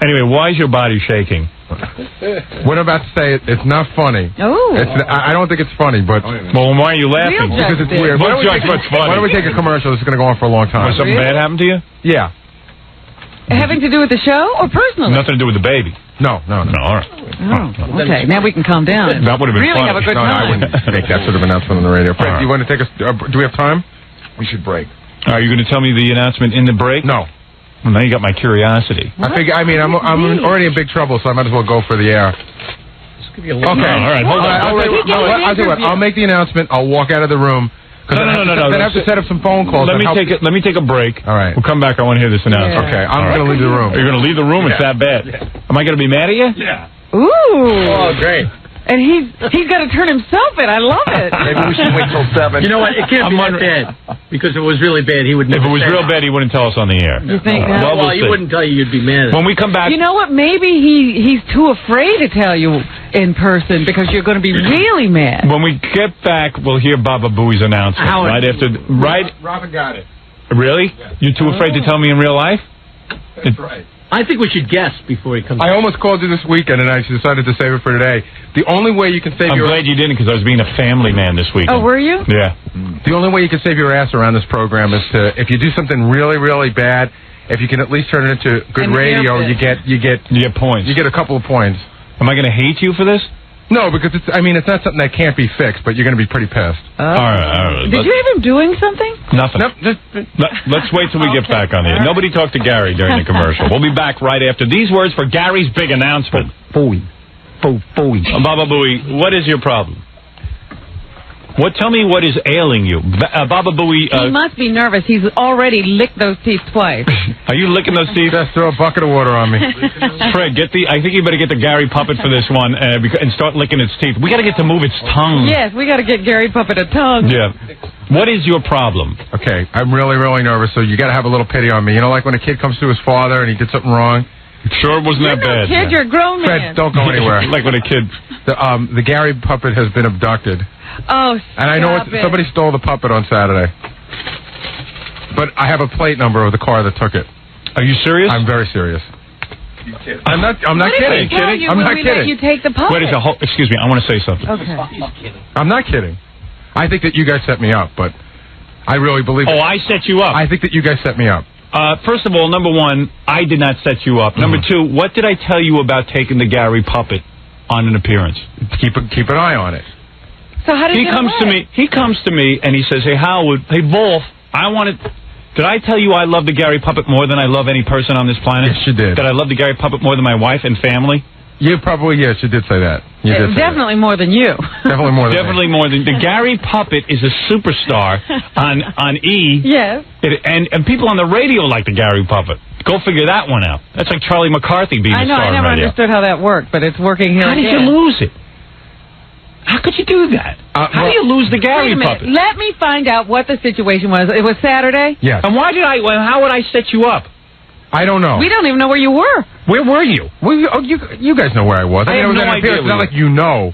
Anyway, why is your body shaking? What I'm about to say, it's not funny. Oh. I don't think it's funny, but... Well, why are you laughing? Because it's weird. Why don't we take a commercial? This is going to go on for a long time. Something bad happened to you? Yeah. Having to do with the show or personally? Nothing to do with the baby. No, all right. Oh, okay, now we can calm down. That would have been really funny. Have a good time. I wouldn't make that sort of announcement on the radio. Fred, do you want to take us... do we have time? We should break. Are you going to tell me the announcement in the break? No. Well, now you got my curiosity. I'm already in big trouble, so I might as well go for the air. Okay, all right. Hold on. I'll do it. I'll make the announcement. I'll walk out of the room. No. Then I have to set up some phone calls. Let me take a break. All right. We'll come back. I want to hear this announcement. Okay, I'm going to leave the room. You're going to leave the room? It's that bad. Am I going to be mad at you? Yeah. Ooh. Oh, great. And he's got to turn himself in. I love it. Maybe we should wait till 7. You know what? It can't be that bad. Because if it was really bad, he would never If it was real bad, he wouldn't tell us on the air. You think that? Well, he wouldn't tell you you'd be mad at him. When we come back... You know what? Maybe he's too afraid to tell you in person because you're going to be really mad. When we get back, we'll hear Baba Booey's announcement. Right after... Right? Robin got it. Really? Yes. You're too afraid to tell me in real life? That's right. I think we should guess before he comes. I almost called you this weekend, and I decided to save it for today. The only way you can save I'm glad you didn't, because I was being a family man this weekend. Oh, were you? Yeah. The only way you can save your ass around this program is to, if you do something really, really bad, if you can at least turn it into good radio, you get points. You get a couple of points. Am I going to hate you for this? No, because it's not something that can't be fixed, but you're going to be pretty pissed. All right. Did you have him doing something? Nothing. Nope, Let's wait till we get back on the air. Nobody talked to Gary during the commercial. We'll be back right after these words for Gary's big announcement. Booey. Baba Booey, what is your problem? Tell me what is ailing you. Baba Booey... he must be nervous. He's already licked those teeth twice. Are you licking those teeth? Just throw a bucket of water on me. Fred, I think you better get the Gary Puppet for this one and start licking its teeth. We got to get to move its tongue. Yes, we got to get Gary Puppet a tongue. Yeah. What is your problem? Okay, I'm really, really nervous, so you got to have a little pity on me. You know, like when a kid comes to his father and he did something wrong? Sure, it wasn't that bad. Kid, you're a grown Fred, man. don't go anywhere. Like when a kid... The Gary Puppet has been abducted. Oh, and I know somebody stole the puppet on Saturday. But I have a plate number of the car that took it. Are you serious? I'm very serious. You kidding? I'm not kidding. I'm not kidding. You take the puppet. Wait a second. Excuse me. I want to say something. Okay. I'm not kidding. I think that you guys set me up, but I really believe... Oh, I set you up. I think that you guys set me up. First of all, number one, I did not set you up. Number two, what did I tell you about taking the Gary Puppet on an appearance? Keep an eye on it. So how did he comes to me and he says, "Hey Howard, hey Wolf, did I tell you I love the Gary Puppet more than I love any person on this planet?" Yes, you did. That I love the Gary Puppet more than my wife and family? Yes, you did say that. Definitely more than you. Definitely more than Definitely more than... The Gary Puppet is a superstar on E! Yes. And people on the radio like the Gary Puppet. Go figure that one out. That's like Charlie McCarthy being a star on radio. I never understood how that worked, but it's working here. How did you lose it? How could you do that? How do you lose the Gary Puppet? Let me find out what the situation was. It was Saturday? Yes. And how would I set you up? I don't know. We don't even know where you were. Where were you? You guys know where I was. I have no idea. It's not like you know.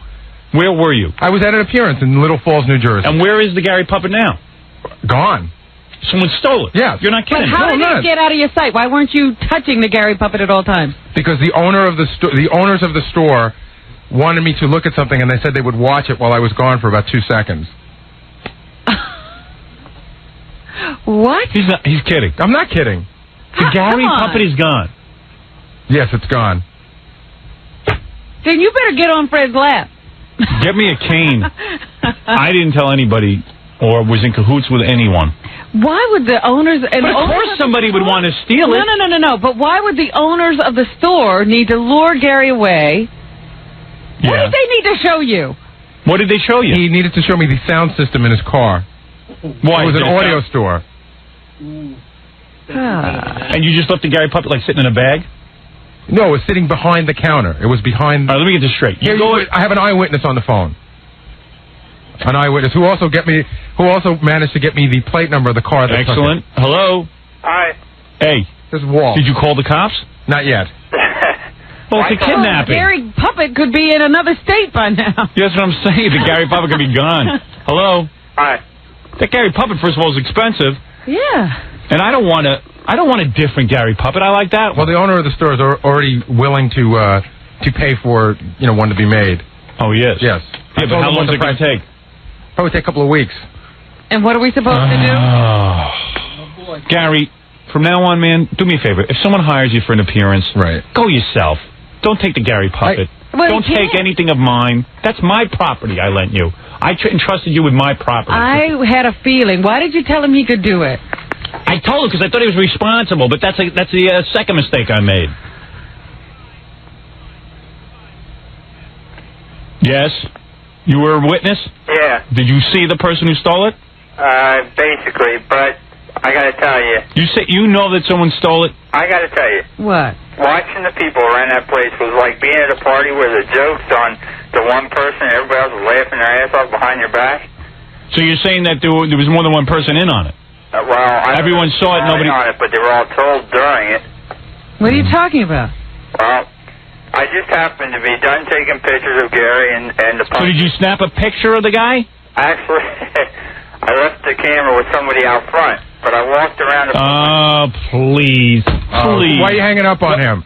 Where were you? I was at an appearance in Little Falls, New Jersey. And where is the Gary Puppet now? Gone. Someone stole it. Yeah. You're not kidding. But how did it get out of your sight? Why weren't you touching the Gary Puppet at all times? Because the owners of the store wanted me to look at something, and they said they would watch it while I was gone for about 2 seconds. What? He's kidding. I'm not kidding. The Gary Puppet is gone. Yes, it's gone. Then you better get on Fred's lap. Get me a cane. I didn't tell anybody or was in cahoots with anyone. Why would the owners... But of course somebody would want to steal it. No. But why would the owners of the store need to lure Gary away? Yeah. What did they need to show you? What did they show you? He needed to show me the sound system in his car. Why? It was an audio store. And you just left the Gary Puppet like sitting in a bag? No, it was sitting behind the counter. It was behind... All right, let me get this straight. I have an eyewitness on the phone. An eyewitness who also managed to get me the plate number of the car. Excellent. Hello? Hi. Hey. This is Walt. Did you call the cops? Not yet. Well, it's a kidnapping. Gary Puppet could be in another state by now. That's what I'm saying. The Gary Puppet could be gone. Hello? Hi. That Gary Puppet, first of all, is expensive. Yeah. And I don't want to... I don't want a different Gary puppet. I like that Well, one. the owner of the store is already willing to pay for one to be made. Oh, he is? Yes. Yeah, but how long is it going to take? Probably take a couple of weeks. And what are we supposed to do? Gary, from now on, man, do me a favor. If someone hires you for an appearance, go yourself. Don't take the Gary puppet. Don't take anything of mine. That's my property I lent you. I entrusted you with my property. I had a feeling. Why did you tell him he could do it? I told him because I thought he was responsible, but that's the second mistake I made. Yes? You were a witness? Yeah. Did you see the person who stole it? Basically, but I gotta tell you. You know that someone stole it? I gotta tell you. What? Watching the people around that place was like being at a party where the jokes on the one person and everybody else was laughing their ass off behind your back. So you're saying that there was more than one person in on it? Everyone saw it, nobody on it, but they were all told during it. What are you talking about? Well, I just happened to be done taking pictures of Gary and the So did you snap a picture of the guy? Actually, I left the camera with somebody out front, but I walked around the... Oh, please. Please. Why are you hanging up on him?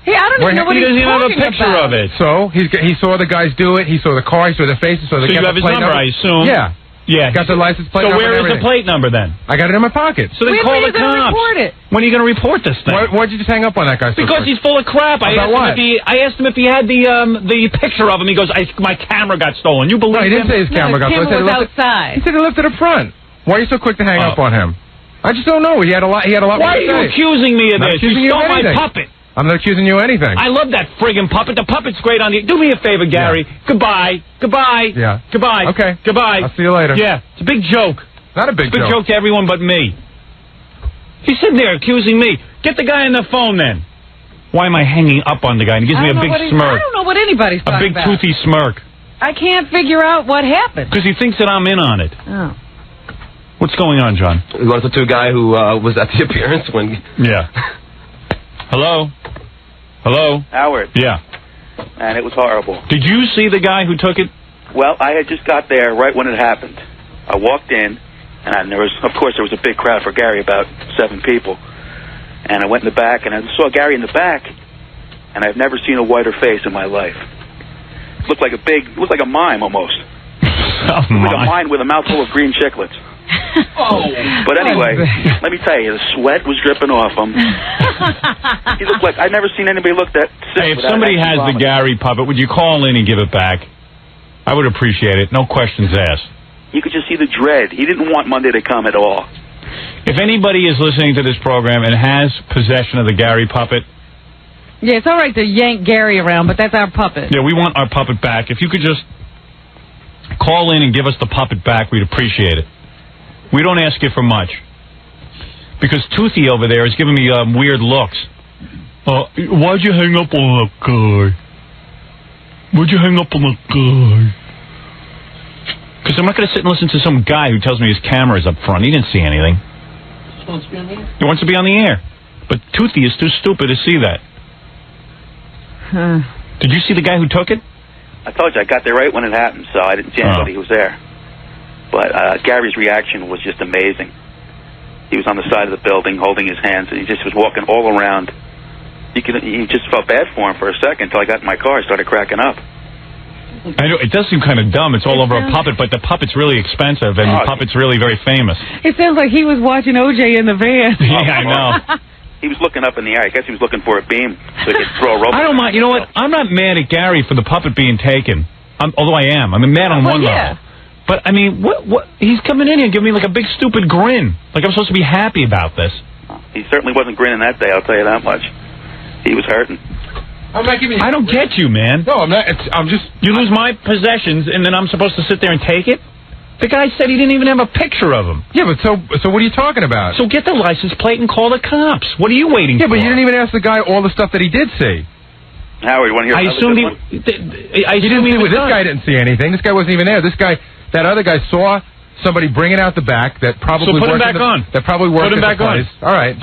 Hey, I don't even know what he's talking about. He doesn't even have a picture about. of it. So, he saw the guys do it, he saw the car, he saw the faces, so you have his number, I assume? Yeah. Yeah. Got the license plate so number. where is the plate number then? I got it in my pocket. So then call the cops. Report it? When are you going to report this thing? Why'd you just hang up on that guy? Because he's full of crap. I asked him if he had the picture of him. He goes, my camera got stolen. You believe he didn't say his camera got stolen. Camera was outside. He said he left it up front. Why are you so quick to hang up on him? I just don't know. He had a lot. Why are you accusing me of this? You stole my puppet. I'm not accusing you of anything. I love that friggin' puppet. The puppet's great on the... Do me a favor, Gary. Yeah. Goodbye. Goodbye. Yeah. Goodbye. Okay. Goodbye. I'll see you later. Yeah. It's a big joke. Not a big joke. It's a big joke to everyone but me. He's sitting there accusing me. Get the guy on the phone then. Why am I hanging up on the guy? And he gives me a big smirk. I don't know what anybody's talking about. A big toothy smirk. I can't figure out what happened. Because he thinks that I'm in on it. Oh. What's going on, John? We wanted to a guy who was at the appearance when... Yeah. Hello? Hello? Howard. Yeah. And it was horrible. Did you see the guy who took it? Well, I had just got there right when it happened. I walked in, and there was a big crowd for Gary, about 7 people. And I went in the back, and I saw Gary in the back, and I've never seen a whiter face in my life. It looked like a mime almost. Like a mime with a mouthful of green chiclets. But anyway, let me tell you, the sweat was dripping off him. He looked like I'd never seen anybody look that sick. Hey, if somebody has the Gary puppet, would you call in and give it back? I would appreciate it. No questions asked. You could just see the dread. He didn't want Monday to come at all. If anybody is listening to this program and has possession of the Gary puppet... Yeah, it's all right to yank Gary around, but that's our puppet. Yeah, we want our puppet back. If you could just call in and give us the puppet back, we'd appreciate it. We don't ask you for much. Because Toothy over there is giving me weird looks. Why'd you hang up on that guy? Why'd you hang up on that guy? Because I'm not going to sit and listen to some guy who tells me his camera's up front. He didn't see anything. He wants to be on the air. He wants to be on the air. But Toothy is too stupid to see that. Did you see the guy who took it? I told you, I got there right when it happened, so I didn't see anybody who was there. But Gary's reaction was just amazing. He was on the side of the building holding his hands, and he just was walking all around. You just felt bad for him for a second until I got in my car and started cracking up. I know, it does seem kind of dumb. It's all over a puppet, but the puppet's really expensive, and the puppet's really very famous. It sounds like he was watching O.J. in the van. Yeah, I know. He was looking up in the air. I guess he was looking for a beam so he could throw a rope. I don't mind. You know what? I'm not mad at Gary for the puppet being taken. Although I am. I'm mad on one level. But, I mean, what? He's coming in here and giving me like a big stupid grin. Like I'm supposed to be happy about this. He certainly wasn't grinning that day, I'll tell you that much. He was hurting. I'm not giving you... I don't get you, man. No, I'm not. I'm just... You lose my possessions, and then I'm supposed to sit there and take it? The guy said he didn't even have a picture of him. Yeah, but so what are you talking about? So get the license plate and call the cops. What are you waiting for? Yeah, but you didn't even ask the guy all the stuff that he did see. Howard, you want to hear I assumed he didn't see this guy didn't see anything. This guy wasn't even there. That other guy saw somebody bring it out the back that probably So put him back on. That probably worked Put him back on. All right.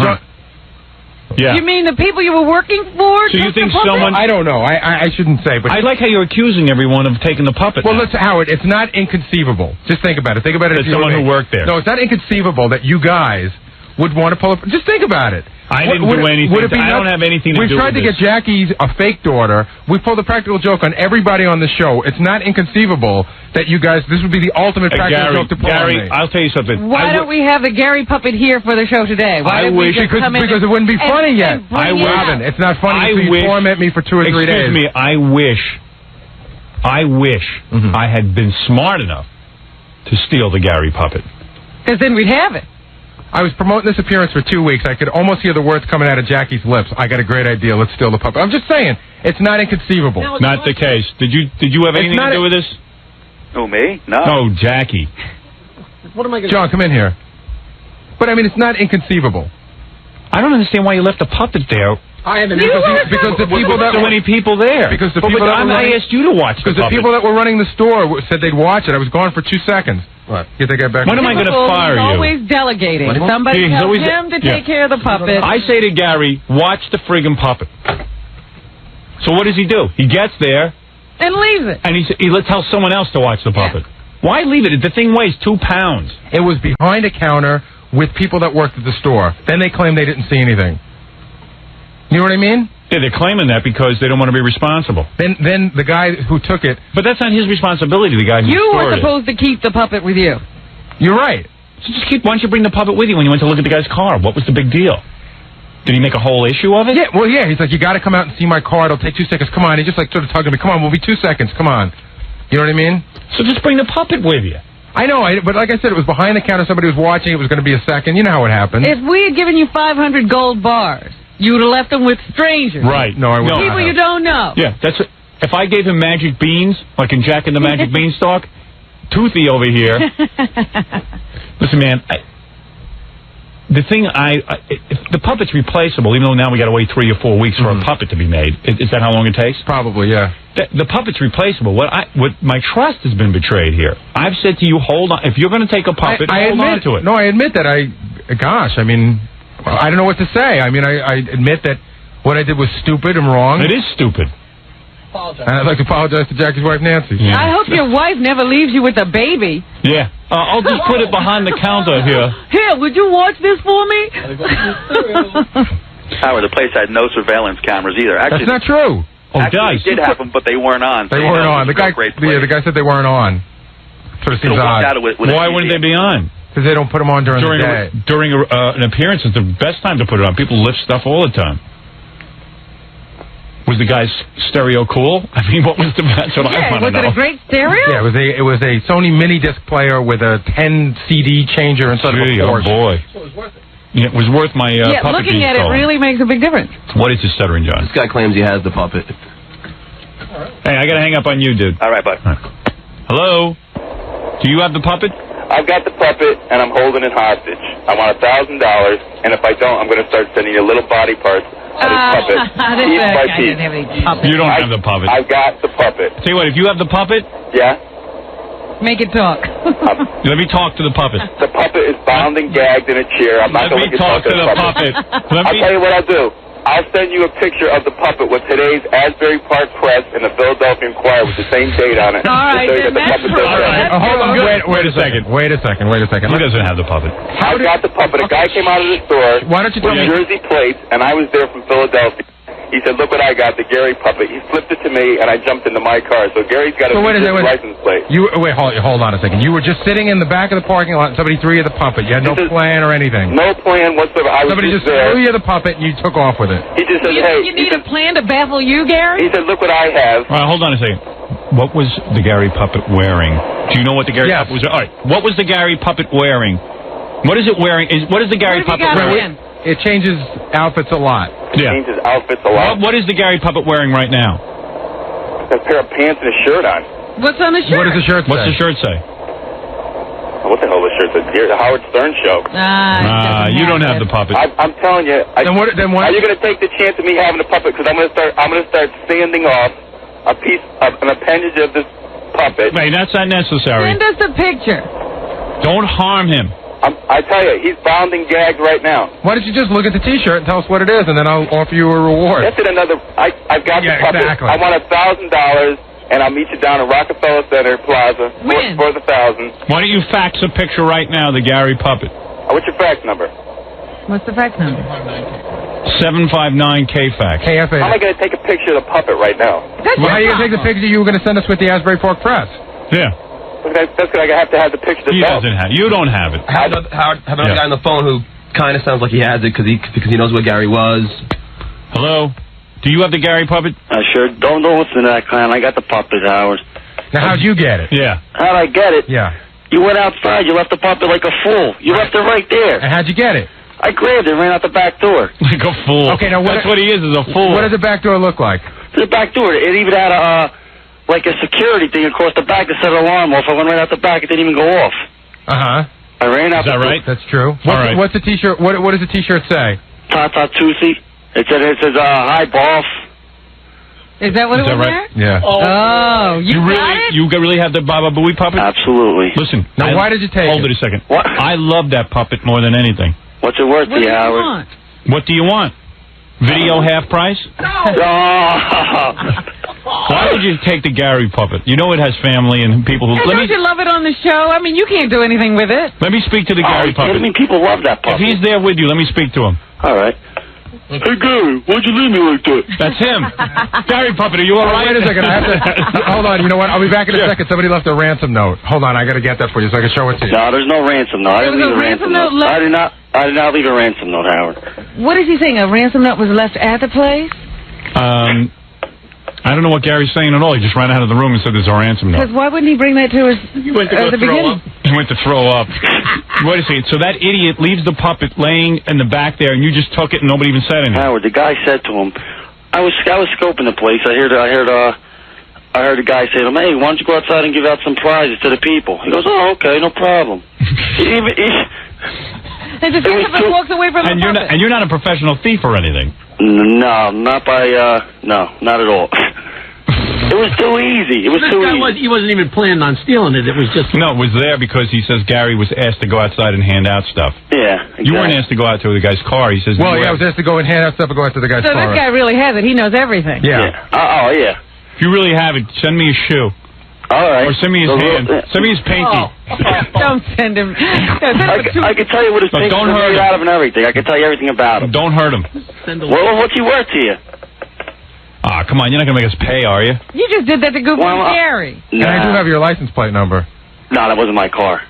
Yeah. You mean the people you were working for? So you think someone... I don't know. I shouldn't say. But I like how you're accusing everyone of taking the puppet. Well, listen, Howard, it's not inconceivable. Just think about it. Think about it as someone who worked there. No, it's not inconceivable that you guys would want to pull up. Just think about it. I didn't do anything. I don't have anything to do with this. We've tried to get Jackie a fake daughter. We pulled a practical joke on everybody on the show. It's not inconceivable that you guys, this would be the ultimate practical joke to pull on me. Gary, I'll tell you something. Why don't we have the Gary puppet here for the show today? Why don't we just come in because it wouldn't be funny yet. Robin, it's not funny until you torment me for 2 or 3 days. Excuse me, I wish I had been smart enough to steal the Gary puppet. Because then we'd have it. I was promoting this appearance for 2 weeks. I could almost hear the words coming out of Jackie's lips. I got a great idea. Let's steal the puppet. I'm just saying, it's not inconceivable. Not the case. Did you have anything to do with this? Who, me? No. No, Jackie. What am I going to John, come in here. But, I mean, it's not inconceivable. I don't understand why you left the puppet there. I haven't. Because the people that so many people there. Because the people that were I asked you to watch the puppet. Because the people that were running the store said they'd watch it. I was gone for 2 seconds. What? You think I back? When am I going to fire you? He's always delegating. Somebody tells him to take care of the puppet. I say to Gary, watch the friggin' puppet. So what does he do? He gets there and leaves it. And he tells someone else to watch the puppet. Why leave it? The thing weighs 2 pounds. It was behind a counter with people that worked at the store. Then they claimed they didn't see anything. You know what I mean? Yeah, they're claiming that because they don't want to be responsible. Then the guy who took it... But that's not his responsibility, the guy who You stored were supposed to keep the puppet with you. You're right. So just why don't you bring the puppet with you when you went to look at the guy's car? What was the big deal? Did he make a whole issue of it? Yeah, well, yeah. He's like, you got to come out and see my car. It'll take 2 seconds. Come on. He just like sort of tugging me. Come on, we'll be 2 seconds. Come on. You know what I mean? So just bring the puppet with you. I know, but like I said, it was behind the counter. Somebody was watching. It was going to be a second. You know how it happens. If we had given you 500 gold bars, you would have left them with strangers. Right. No, I wouldn't. People you don't know. Yeah, that's it. If I gave him magic beans, like in Jack and the Magic Beanstalk, Toothy over here. Listen, man, the thing the puppet's replaceable, even though now we got to wait 3 or 4 weeks for a puppet to be made. Is that how long it takes? Probably, yeah. The puppet's replaceable. What my trust has been betrayed here. I've said to you, hold on. If you're going to take a puppet, hold on to it. No, I admit that. Gosh, I mean, I don't know what to say. I mean, I admit that what I did was stupid and wrong. It is stupid. And I'd like to apologize to Jackie's wife, Nancy. Yeah. I hope your wife never leaves you with a baby. Yeah. I'll just put it behind the counter here. Here, would you watch this for me? Howard, the place had no surveillance cameras either. Actually, that's not true. Actually, they did have them, but they weren't on. They weren't on. The guy said they weren't on. Sort of seems odd. Why wouldn't they be on? Because they don't put them on during the day. During an appearance is the best time to put it on. People lift stuff all the time. Was the guy's stereo cool? I mean, that's what I want to know. Was it a great stereo? Yeah, it was a Sony mini disc player with a 10 CD changer instead of a Porsche. Oh boy. So it was worth it. Yeah, it was worth my puppet looking at it really makes a big difference. What is his stuttering, John? This guy claims he has the puppet. Hey, I got to hang up on you, dude. All right, bud. All right. Hello? Do you have the puppet? I've got the puppet, and I'm holding it hostage. I want $1,000, and if I don't, I'm going to start sending you little body parts of this puppet, piece by piece. You don't have the puppet. I've got the puppet. Tell you what, if you have the puppet... Yeah? Make it talk. Let me talk to the puppet. The puppet is bound and gagged in a chair. I'm not going to talk to the puppet. I'll tell you what I'll do. I'll send you a picture of the puppet with today's Asbury Park Press and the Philadelphia Inquirer with the same date on it. All right, then that's hold on. Wait a second. Wait a second. He doesn't have the puppet. I got the puppet. A guy came out of the store Why don't you tell with me? Jersey plates, and I was there from Philadelphia. He said, look what I got, the Gary puppet. He flipped it to me, and I jumped into my car. So Gary's got a license plate. Hold on a second. You were just sitting in the back of the parking lot, and somebody threw you the puppet. You had no plan or anything. No plan whatsoever. Somebody just threw you the puppet, and you took off with it. He just said, You need a plan to baffle you, Gary? He said, look what I have. All right, hold on a second. What was the Gary puppet wearing? Do you know what the Gary puppet was wearing? All right, what was the Gary puppet wearing? What is it wearing? What is the Gary puppet wearing? It changes outfits a lot. It changes outfits a lot. What is the Gary puppet wearing right now? A pair of pants and a shirt on. What's on the shirt? What does the shirt say? What's the shirt say? What the hell is the shirt say? The Howard Stern Show. You don't have the puppet. I'm telling you. Then why? Are you going to take the chance of me having a puppet? Because I'm going to start sanding off an appendage of this puppet. Wait, that's not necessary. Send us a picture. Don't harm him. I tell you, he's bound and gagged right now. Why don't you just look at the T-shirt and tell us what it is, and then I'll offer you a reward. That's it. I've got the puppet. Exactly. I want $1,000, and I'll meet you down at Rockefeller Center Plaza for the $1,000. Why don't you fax a picture right now, the Gary puppet? What's your fax number? What's the fax number? 759-KFAX. KFA. How am I going to take a picture of the puppet right now? That's Well, how are you going to take the picture you were going to send us with the Asbury Park Press? Yeah. That's because I have to have the picture to He go. doesn't have. You don't have it. How about a guy on the phone who kind of sounds like he has it because he knows where Gary was? Hello? Do you have the Gary puppet? I sure don't listen to that clown. I got the puppet, Howard. Now, how'd you get it? Yeah. How'd I get it? Yeah. You went outside. You left the puppet like a fool. You left it right there. And how'd you get it? I grabbed it and ran out the back door. Like a fool. Okay, now That's what he is a fool. What does the back door look like? The back door. It even had like a security thing across the back to set an alarm off. I went right out the back. It didn't even go off. Uh-huh. I ran out. Is that right? That's true. All right. What's the T-shirt? What does the T-shirt say? Ta-ta Tusi. It says hi, boss. Is that what Is it that was right? there? Yeah. Oh, you got it? You really have the Baba Booey puppet? Absolutely. Listen. Now, why did you take Hold it? it a second. What? I love that puppet more than anything. What's it worth What to do you, you Howard? want? What do you want? Video half price? Why would you take the Gary puppet? You know it has family and people who... Hey, don't you love it on the show? I mean, you can't do anything with it. Let me speak to the Gary puppet. I mean, people love that If puppet. he's there with you, let me speak to him. All right. Hey, Gary, why'd you leave me like that? That's him. Gary puppet, are you all right? Wait a second. I have to... Hold on. You know what? I'll be back in a second. Somebody left a ransom note. Hold on. I got to get that for you so I can show it to you. No, there's no ransom note. I didn't There leave was a a ransom ransom note left? I did not leave a ransom note, Howard. What is he saying? A ransom note was left at the place? I don't know what Gary's saying at all. He just ran out of the room and said there's a ransom note. Because why wouldn't he bring that to us at the beginning? He went to throw up. Wait a second. So that idiot leaves the puppet laying in the back there, and you just took it and nobody even said anything. Howard, the guy said to him, I was scoping the place. I heard the guy say to him, hey, why don't you go outside and give out some prizes to the people? He goes, oh, okay, no problem. And just walks away from the puppet. And you're not a professional thief or anything. No, not by, no, not at all. It was too easy. It was too easy. He wasn't even planning on stealing it. It was just... No, it was there because he says Gary was asked to go outside and hand out stuff. Yeah, exactly. You weren't asked to go out to the guy's car. He says... Well, yeah, I was asked to go and hand out stuff and go out to the guy's So car. this guy really has it. He knows everything. Yeah. Oh, yeah. If you really have it, send me a shoe. All right. Or send me his hand. Send me his pinky. Don't send him. I can tell you what his pinky is made out of and everything. I can tell you everything about him. Don't hurt him. Well, what's he worth to you? Ah, come on. You're not going to make us pay, are you? You just did that to go for Gary. And I do have your license plate number. No, that wasn't my car.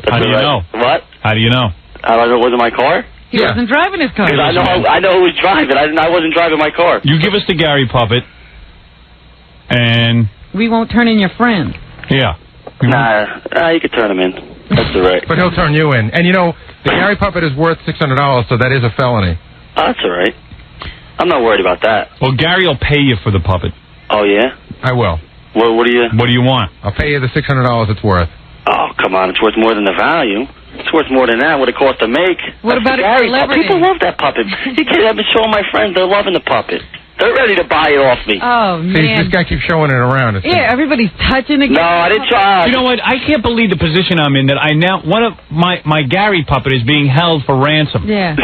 How do you know? What? How do you know? I don't know. It wasn't my car? He wasn't driving his car. I know who was driving. I wasn't driving my car. You give us the Gary puppet, and... We won't turn in your friend. Yeah. Nah, you could turn him in. That's all right. But he'll turn you in. And, you know, the Gary puppet is worth $600, so that is a felony. Oh, that's all right. I'm not worried about that. Well, Gary will pay you for the puppet. Oh, yeah? I will. Well, what do you want? I'll pay you the $600 it's worth. Oh, come on. It's worth more than the value. It's worth more than that. What it cost to make. What about a celebrity? People love that puppet. I've been showing my friends. They're loving the puppet. They're ready to buy it off me. Oh, man. See, this guy keeps showing it around. Yeah, everybody's touching it. No, I didn't try. You know what? I can't believe the position I'm in that I now... One of my Gary puppet is being held for ransom. Yeah.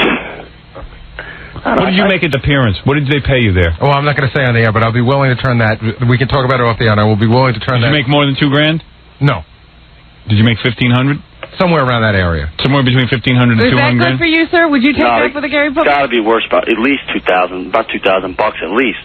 What did you make at the appearance? What did they pay you there? Oh, I'm not going to say on the air, but I'll be willing to turn that. We can talk about it off the air. I will be willing to turn that. Did you make more than $2 grand? No. Did you make $1,500? Somewhere around that area. Somewhere between $1,500 and $200 Is that good for you, sir? Would you take that for the Gary puppet? It's got to be worth about at least $2,000, about $2,000 at least.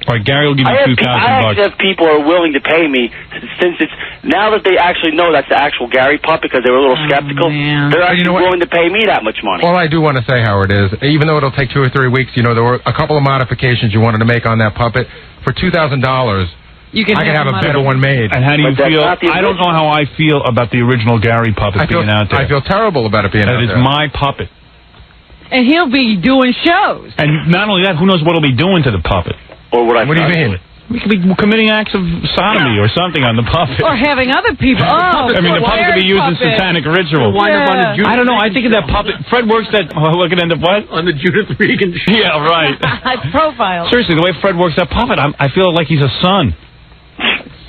All right, Gary will give you $2,000. I actually have people who are willing to pay me since it's now that they actually know that's the actual Gary puppet because they were a little skeptical. Man. They're actually willing to pay me that much money. All I do want to say, Howard, is even though it'll take 2 or 3 weeks, you know, there were a couple of modifications you wanted to make on that puppet. For $2,000, I can have a better one made. And how do you feel? I don't know how I feel about the original Gary puppet being out there. I feel terrible about it being out there. That is my puppet. And he'll be doing shows. And not only that, who knows what he'll be doing to the puppet? Or what do you mean? We could be committing acts of sodomy or something on the puppet. Or having other people. Oh, I mean, the puppet could be used in satanic ritual. Yeah. I don't know. I think of that puppet. Fred works that. Look at what? On the Judith Regan show. Yeah, right. Profile. Seriously, the way Fred works that puppet, I feel like he's a son.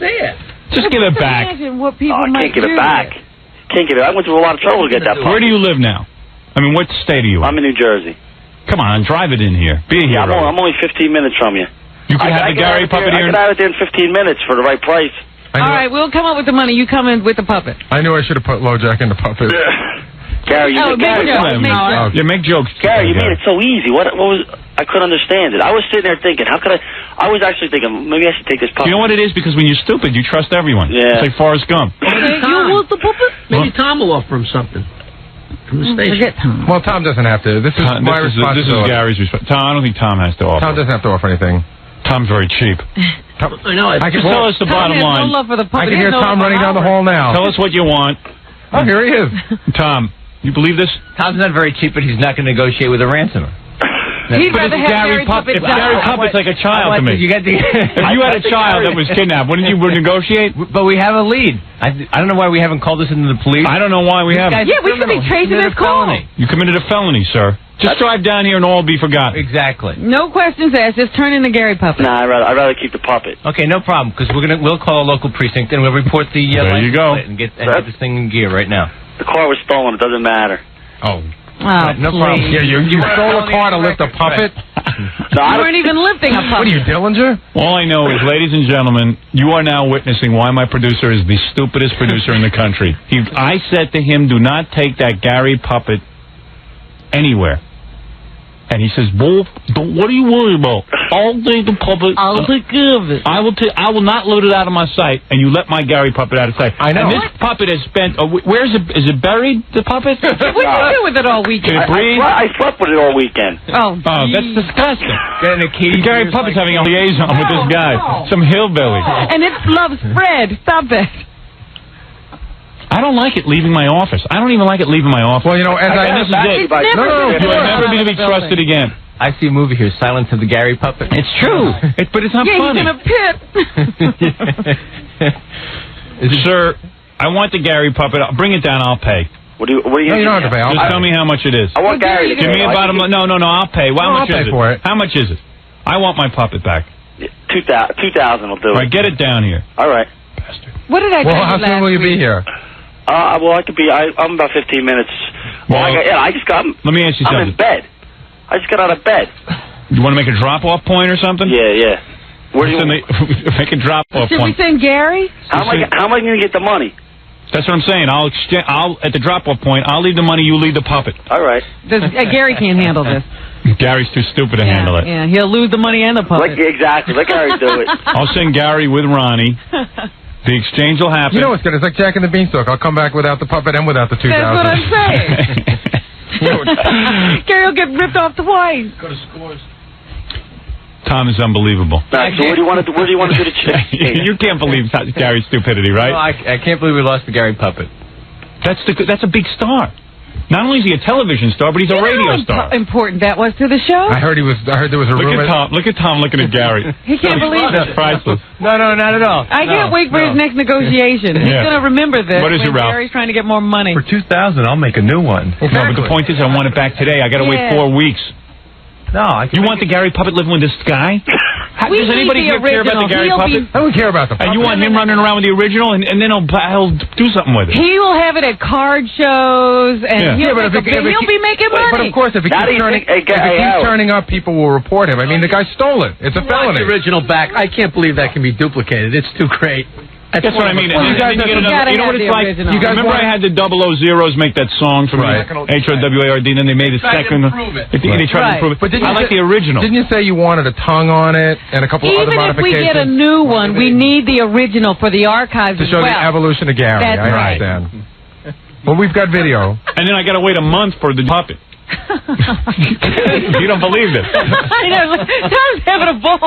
Say it. Just give it back. Imagine what people I might can't give do it back. Can't give it. I went through a lot of trouble to get that puppet. Where do you live now? I mean, what state are you in? I'm in New Jersey. Come on, drive it in here. Be a hero. I'm only 15 minutes from you. You can have the Gary puppet here. I can have it there in 15 minutes for the right price. All right, we'll come up with the money. You come in with the puppet. I knew I should have put LoJack in the puppet. Gary, you make jokes. Gary, you made it so easy. What was? I couldn't understand it. I was sitting there thinking, how could I? I was actually thinking, maybe I should take this puppet. You know what it is? Because when you're stupid, you trust everyone. Yeah. It's like Forrest Gump. Maybe Tom will offer him something from the station. Forget Tom. Well, Tom doesn't have to. This is my responsibility. This is Gary's responsibility. Tom, I don't think Tom has to offer. Tom doesn't have to offer anything. Tom's very cheap. I know. Just tell us the bottom line. No love for the puppet. I can hear Tom running down the hall now. Tell us what you want. Oh, here he is. Tom, you believe this? Tom's not very cheap, but he's not going to negotiate with a ransomer. He'd rather have Gary Puppet die. Gary Puppet's like a child to me. If you had a child that was kidnapped, wouldn't you negotiate? But we have a lead. I don't know why we haven't called this into the police. I don't know why we haven't. Yeah, we should be tracing this call. You committed a felony, sir. Just drive down here and all be forgotten. Exactly. No questions asked. Just turn in the Gary Puppet. Nah, I'd rather keep the puppet. Okay, no problem. Because we'll call a local precinct and we'll report the there you go. and get this thing in gear right now. The car was stolen. It doesn't matter. Oh. No problem. Yeah, you stole a car to lift a puppet? No, you weren't even lifting a puppet. What are you, Dillinger? All I know is, ladies and gentlemen, you are now witnessing why my producer is the stupidest producer in the country. I said to him, do not take that Gary Puppet anywhere. And he says, Wolf, what are you worried about? I'll take the puppet. I'll take care of it. I will not load it out of my sight, and you let my Gary Puppet out of sight. I know. And this puppet has spent... where is it? Is it buried, the puppet? What did you do with it all weekend? Can it breathe? I slept with it all weekend. Oh, that's disgusting. Gary Puppet's having a liaison with this guy. Some hillbilly. And it loves Fred. Stop it. I don't like it leaving my office. I don't even like it leaving my office. Well, you know, this is it. No. You will never be to be trusted again. I see a movie here, Silence of the Gary Puppet. It's true. But it's not funny. He's in a pit. Sir, I want the Gary Puppet. Bring it down. I'll pay. What do you No, you don't have to pay. Just tell me how much it is. I want Gary to Give me about a... No, I'll pay. How much is it? for it. How much is it? I want my puppet back. 2,000 will do it. All right, get it down here. All right. Bastard. What did I tell you Well, how soon will you be here? Well, I could be. I'm about 15 minutes. Well, I just got. Let me ask you I'm something. in bed. I just got out of bed. You want to make a drop-off point or something? Yeah. Where do you make a drop-off Should point? we send Gary? How am I going to get the money? That's what I'm saying. I'll at the drop-off point. I'll leave the money. You leave the puppet. All right. Gary can't handle this. Gary's too stupid to handle it. Yeah, he'll lose the money and the puppet. Exactly. Let Gary do it. I'll send Gary with Ronnie. The exchange will happen. You know what's good? It's like Jack and the Beanstalk. I'll come back without the puppet and without the 2,000. That's what I'm saying. Gary will get ripped off twice. Go to Scores. Tom is unbelievable. So where do you want to do the check? You can't believe Gary's stupidity, right? No, I can't believe we lost the Gary Puppet. That's a big star. Not only is he a television star, but he's a radio star. How important that was to the show? I heard there was a rumor. Look at Tom looking at Gary. He can't believe it. That's priceless. No, not at all. I can't wait for his next negotiation. He's going to remember this. What is it, Ralph? Gary's trying to get more money. For 2,000, I'll make a new one. No, but the point is, I want it back today. I got to wait 4 weeks. No, You want the Gary Puppet living with this guy? Does anybody here care about the Gary Puppet? I don't care about the puppet. And you want him running around with the original, and then he'll do something with it. He will have it at card shows, and he'll be making money. But of course, if he keeps turning up, people will report him. I mean, the guy stole it. It's a felony. The original back. I can't believe that can be duplicated. It's too great. That's what I mean. Well, You know what it's like? Remember I had the 000s make that song from HOWARD, and then they made a second. They tried to improve it. But I like the original. Didn't you say you wanted a tongue on it and a couple other modifications? Even if we get a new one, we need the original for the archives to show the evolution of Gary. That's I understand. Well, we've got video. And then I got to wait a month for the puppet. You don't believe this. I know. Tom's having a ball.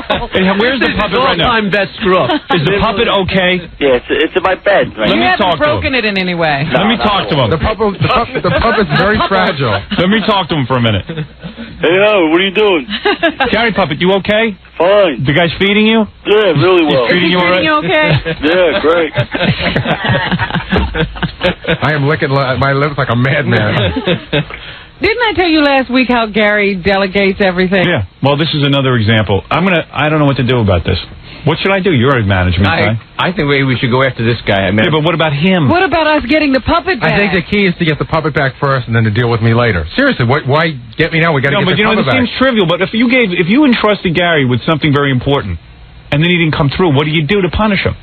Where's the puppet right now? All-time bet screw up. Is the puppet okay? Yeah, it's in my bed. Right? Let me talk to him. You haven't broken it in any way. Let me talk to him. The puppet's very fragile. Let me talk to him for a minute. Hey, what are you doing? Gary Puppet, you okay? Fine. The guy's feeding you? Yeah, really well. He's treating you all right? You okay? Yeah, great. I am licking my lips like a madman. Didn't I tell you last week how Gary delegates everything? Yeah. Well, this is another example. I don't know what to do about this. What should I do? You're a management guy. I think maybe we should go after this guy. Yeah, but what about him? What about us getting the puppet back? I think the key is to get the puppet back first and then to deal with me later. Seriously, why get me now? We got to get the puppet back. It seems trivial, but if you entrusted Gary with something very important and then he didn't come through, what do you do to punish him?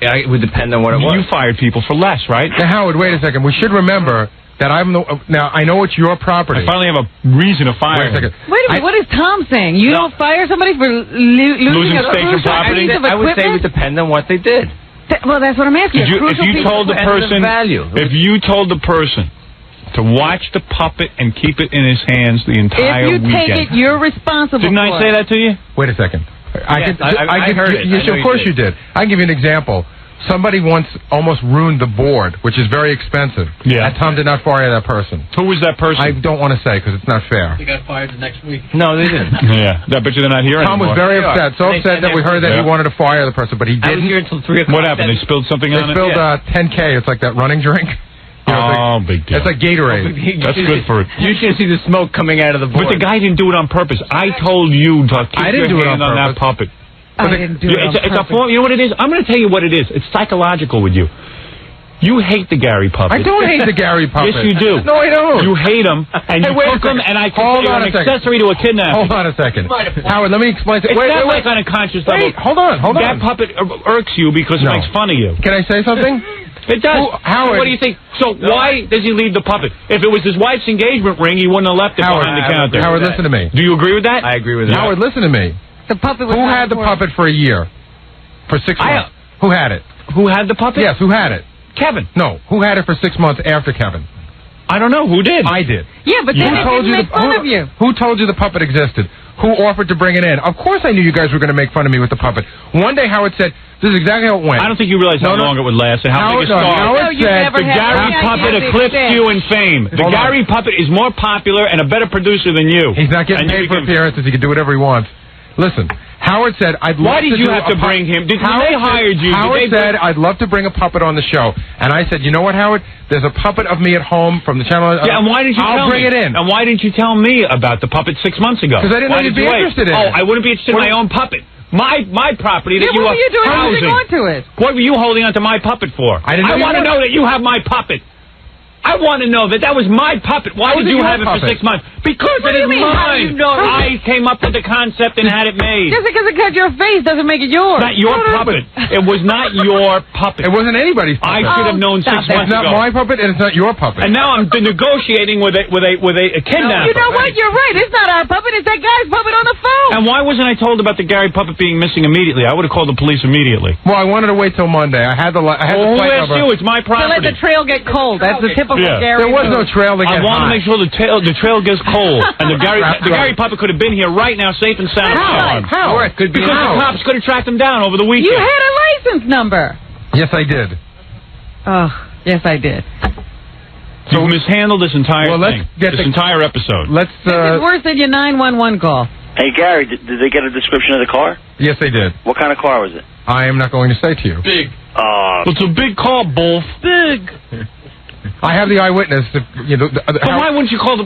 Yeah, it would depend on what it was. You fired people for less, right? Now, Howard, wait a second. We should remember that I'm the... Now, I know it's your property. I finally have a reason to fire him. Wait a minute, what is Tom saying? You don't fire somebody for losing a station crucial property? piece of I would say it equipment? would depend on what they did. Well, that's what I'm asking. If you told the person, if you told the person to watch the puppet and keep it in his hands the entire weekend. If you take it, you're responsible. Didn't I say that to you? Wait a second. I heard it. Yes, of course you did. I can give you an example. Somebody once almost ruined the board, which is very expensive. Yeah. And Tom did not fire that person. Who was that person? I don't want to say because it's not fair. He got fired the next week. No, they didn't. Yeah. I bet you they're not here Tom anymore. was very upset. So upset that we heard that he wanted to fire the person, but he I was didn't. here until 3 o'clock. What happened? They spilled something on it? They spilled 10K. It's like that running drink. You know, big deal. It's like Gatorade. That's good for it. You should see the smoke coming out of the board. But the guy didn't do it on purpose. I told you to keep I didn't your do it hand on that puppet. I didn't do it on It's a purpose. form. You know what it is? I'm going to tell you what it is. It's psychological with you. You hate the Gary puppet. I don't hate the Gary puppet. Yes, you do. No, I don't. You hate him, and you wait a cook him, second. and I Hold consider on an a second. accessory to a kidnapping. Hold on a second. Howard, let me explain. It's not like on a conscious level. Wait, hold on. That puppet irks you because it makes fun of you. Can I say something? It does. Howard. What do you think? So why does he leave the puppet? If it was his wife's engagement ring, he wouldn't have left it behind the counter. Howard, listen to me. Do you agree with that? I agree with that. Howard, listen to me. The puppet was Who had the puppet for a year? For 6 months? Who had it? Who had the puppet? Yes, who had it? Kevin. No, who had it for 6 months after Kevin? I don't know. Who did? I did. Yeah, but then they didn't make fun of you. Who told you the puppet existed? Who offered to bring it in? Of course I knew you guys were going to make fun of me with the puppet. One day Howard said, this is exactly how it went. I don't think you realize how long it would last and how big a star. Howard said the Gary puppet eclipsed you in fame. The Gary puppet is more popular and a better producer than you. He's not getting paid for appearances. He can do whatever he wants. Listen, Howard said, I'd love to Why did you have to bring him? When they hired you, Howard said, I'd love to bring a puppet on the show. And I said, you know what, Howard? There's a puppet of me at home from the channel. Yeah, and why didn't you I'll bring it in. And why didn't you tell me about the puppet 6 months ago? Because I didn't know you'd be interested in it. Oh, I wouldn't be interested in my own puppet. My property that you what were you doing housing. holding on to it? What were you holding on to my puppet for? I want to know that you have my puppet. I want to know that was my puppet. Why did you have it for 6 months? Because it is mine. I came up with the concept and had it made. Just because it cut your face doesn't make it yours. Not your puppet. It was not your puppet. It wasn't anybody's puppet. I should have known 6 months ago. It's not my puppet and it's not your puppet. And now I'm negotiating with a kidnapper. You know what? You're right. It's not our puppet. It's that guy's puppet on the phone. And why wasn't I told about the Gary puppet being missing immediately? I would have called the police immediately. Well, I wanted to wait till Monday. I had the who asked you? It's my To property. let the trail get cold. That's the typical Gary. There was no trail to get I want to make sure the trail gets cold. And the Gary puppet could have been here right now, safe and sound. How? Sure, it could be. Because the cops could have tracked him down over the weekend. You had a license number. Yes, I did. Oh, yes, I did. You've mishandled this entire thing. This entire episode. Let's. This is worse than your 911 call. Hey, Gary, did they get a description of the car? Yes, they did. What kind of car was it? I am not going to say to you. Big. It's a big car, Wolf. Big. I have the eyewitness. But why wouldn't you call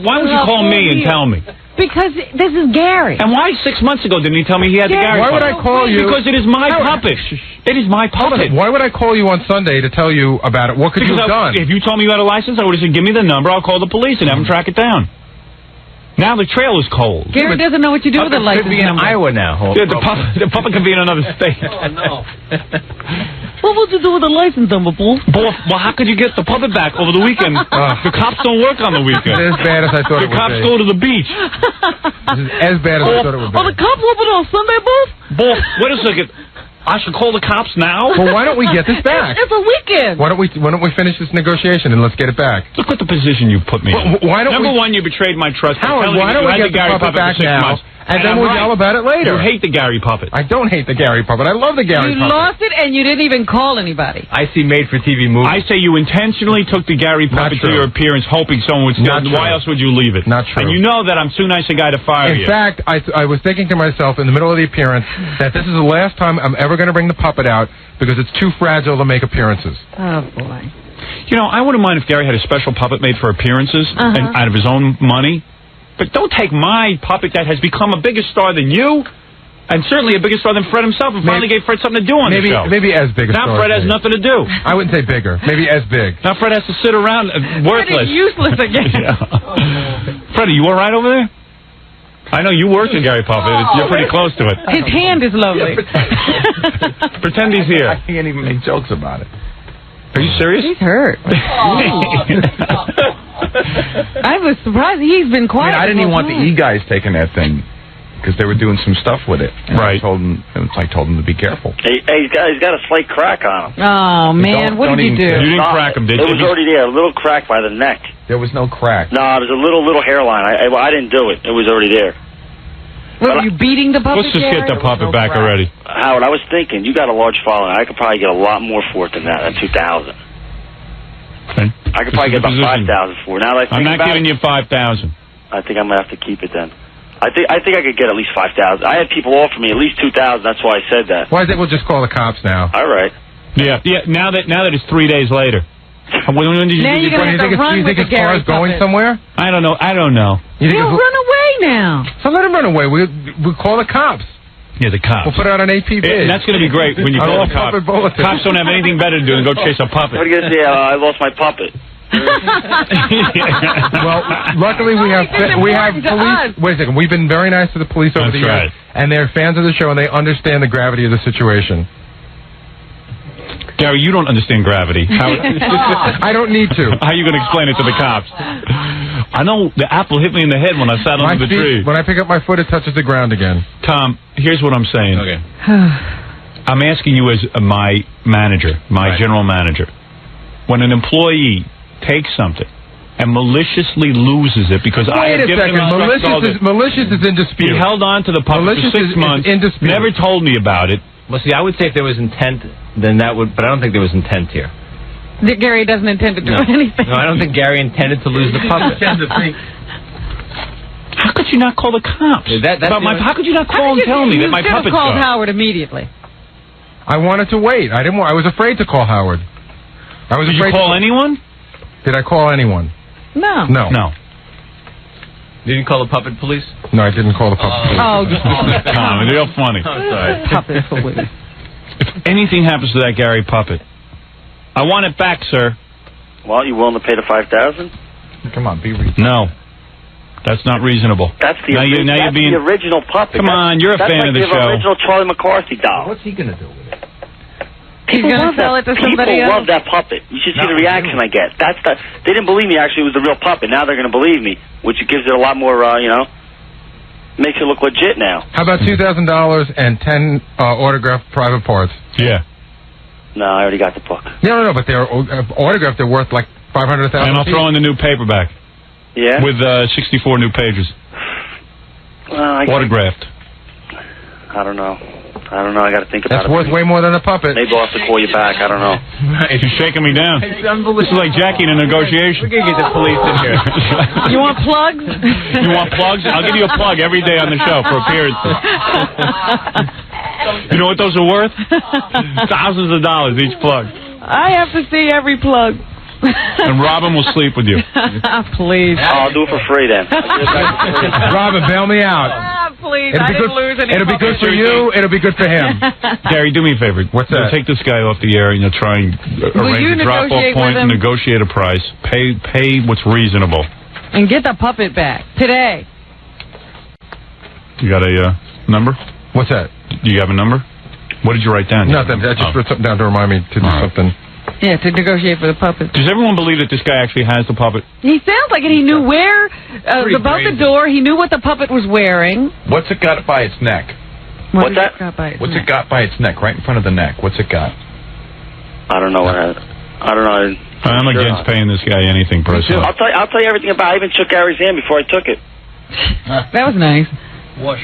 me and tell me? Because this is Gary. And why 6 months ago didn't he tell me he had the Gary Why puppet? would I call you? Because it is my puppet. It is my puppet. Why would I call you on Sunday to tell you about it? What could you have done? If you told me you had a license, I would have said, give me the number, I'll call the police and have them track it down. Now the trail is cold. Gary doesn't know what you do with the license could be in number. Iowa now. Yeah, the puppet could be in another state. Oh, no. What would you do with the license number, Bull? Well, how could you get the puppet back over the weekend? The cops don't work on the weekend. It's as bad as I thought it would be. The cops go to the beach. This is as bad as I thought it would be. Oh, the cops open on Sunday, Bull? Bull, wait a second. I should call the cops now? Well, why don't we get this back? It's a weekend. Why don't we finish this negotiation and let's get it back? Look what the position you put me in. Why don't Number one, you betrayed my trust. Howard, why don't we get the puppet back now? And then we'll yell about it later. You hate the Gary puppet. I don't hate the Gary puppet. I love the Gary puppet. You lost it and you didn't even call anybody. I see made-for-TV movies. I say you intentionally took the Gary puppet to your appearance hoping someone would steal it. Why else would you leave it? Not true. And you know that I'm too nice a guy to fire you. In fact, I was thinking to myself in the middle of the appearance that this is the last time I'm ever going to bring the puppet out because it's too fragile to make appearances. Oh, boy. You know, I wouldn't mind if Gary had a special puppet made for appearances and out of his own money. But don't take my puppet that has become a bigger star than you, and certainly a bigger star than Fred himself, and finally gave Fred something to do on the show. Maybe as big a star. Now Fred has nothing to do. I wouldn't say bigger. Maybe as big. Now Fred has to sit around worthless. Fred is useless again. Fred, are you all right over there? I know you worked in Gary Puppet. You're pretty close to it. His hand is lovely. Pretend he's here. I can't even make jokes about it. Are you serious? He's hurt. I was surprised. He's been quiet. I didn't even want the E-guys taking that thing because they were doing some stuff with it. And I told them to be careful. Hey, he's got a slight crack on him. Oh, man. What did you do? You didn't crack him, did you? It was already there. A little crack by the neck. There was no crack. No, it was a little hairline. I didn't do it. It was already there. Were you beating the puppet? Let's just get the puppet back already. Howard, I was thinking, you got a large following. I could probably get a lot more for it than that, than 2,000. Okay. I could probably get about 5,000 for it. Now that I think I'm not giving you 5,000. I think I'm going to have to keep it then. I think I could get at least 5,000. I had people offer me at least 2,000. That's why I said that. Well, I think we'll just call the cops now. All right. Yeah. Now that it's 3 days later. When did you Now you're going to have to run with the Gary car's going puppet. somewhere? I don't know. You think He'll run away now. So let him run away. We'll call the cops. Yeah, the cops. We'll put out an APB. That's going to be great when you call the cops. Cops don't have anything better to do than go chase a puppet. What are you going to say? I lost my puppet. Well, luckily we have police. Wait a second. We've been very nice to the police over the years, and they're fans of the show, and they understand the gravity of the situation. Gary, you don't understand gravity. I don't need to. How are you going to explain it to the cops? I know the apple hit me in the head when I sat under the tree. When I pick up my foot, it touches the ground again. Tom, here's what I'm saying. Okay. I'm asking you as my manager, my general manager. When an employee takes something and maliciously loses it because I have given him malicious is in dispute. He held on to the puppet for 6 months, never told me about it. Well, see, I would say if there was intent, then that would, but I don't think there was intent here. Gary doesn't intend to do anything. No, I don't think Gary intended to lose the puppet. How could you not call the cops? How could you not call and tell me that my puppet's called gone? Howard immediately. I wanted to wait. I was afraid to call Howard. Did you call anyone? Did I call anyone? No. No. You didn't call the puppet police? No, I didn't call the puppet police. Tom, they're funny. I'm sorry. Puppet police. If anything happens to that Gary puppet, I want it back, sir. Well, you willing to pay the 5,000? Come on, be reasonable. No. That's not reasonable. That's the the original puppet. Come on, you're a fan of the show. That's like the original Charlie McCarthy doll. What's he going to do with it? He's going to sell it to somebody else? People love that puppet. You should see the reaction I get. They didn't believe me, actually, it was the real puppet. Now they're going to believe me, which gives it a lot more, makes it look legit now. How about $2,000 and 10 autographed private parts? Yeah. No, I already got the book. No, but they're autographed. They're worth like $500,000. And I'll throw in the new paperback. Yeah? With 64 new pages. Autographed. I don't know. I got to think about it. That's worth way more than a puppet. Maybe I'll have to call you back. I don't know. Right. You're shaking me down. This is like Jackie in a negotiation. We're going to get the police in here. You want plugs? You want plugs? I'll give you a plug every day on the show for appearances. You know what those are worth? Thousands of dollars each plug. I have to see every plug. And Robin will sleep with you. Please. I'll do it for free then. Robin, bail me out. Please, I didn't lose any. It'll be good for you. It'll be good for him. Gary, do me a favor. What's that? Take this guy off the air and you'll try and arrange a drop-off point and negotiate a price. Pay what's reasonable. And get the puppet back today. You got a number? What's that? Do you have a number? What did you write down? Nothing. I just wrote something down to remind me to do something. Yeah, to negotiate for the puppet. Does everyone believe that this guy actually has the puppet? He sounds like it. He knew where, about the door. He knew what the puppet was wearing. What's it got by its neck? What's that? What's it got by its neck? Right in front of the neck. What's it got? I don't know what I don't know. I'm against paying this guy anything personally. I'll tell you everything about it. I even shook Gary's hand before I took it. That was nice. Wash.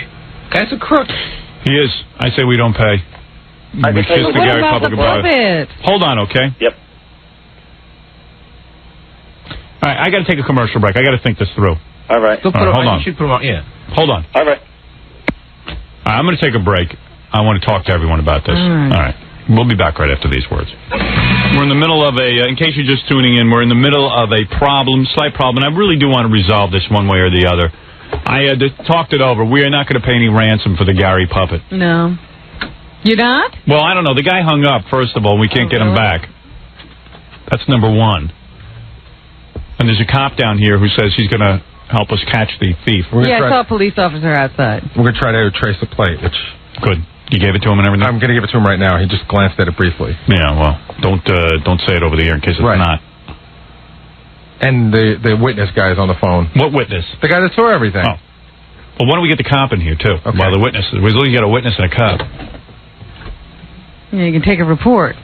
Guy's a crook. He is. I say we don't pay. We kiss the Gary puppet goodbye. Hold on, okay? Yep. All right, I got to take a commercial break. I got to think this through. All right. Hold on. You should put him on. Yeah. Hold on. All right. I'm going to take a break. I want to talk to everyone about this. All right. We'll be back right after these words. We're in the middle of in case you're just tuning in, we're in the middle of a slight problem, and I really do want to resolve this one way or the other. I talked it over. We are not going to pay any ransom for the Gary puppet. No. You're not? Well, I don't know. The guy hung up, first of all. We can't get him back. That's number one. And there's a cop down here who says he's going to help us catch the thief. Yeah, I saw a police officer outside. We're going to try to trace the plate. Good. You gave it to him and everything? I'm going to give it to him right now. He just glanced at it briefly. Yeah, well, don't say it over the air in case it's not. And the witness guy is on the phone. What witness? The guy that saw everything. Oh. Well, why don't we get the cop in here, too? Okay. While the witness... We literally got a witness and a cop. Yeah, you can take a report.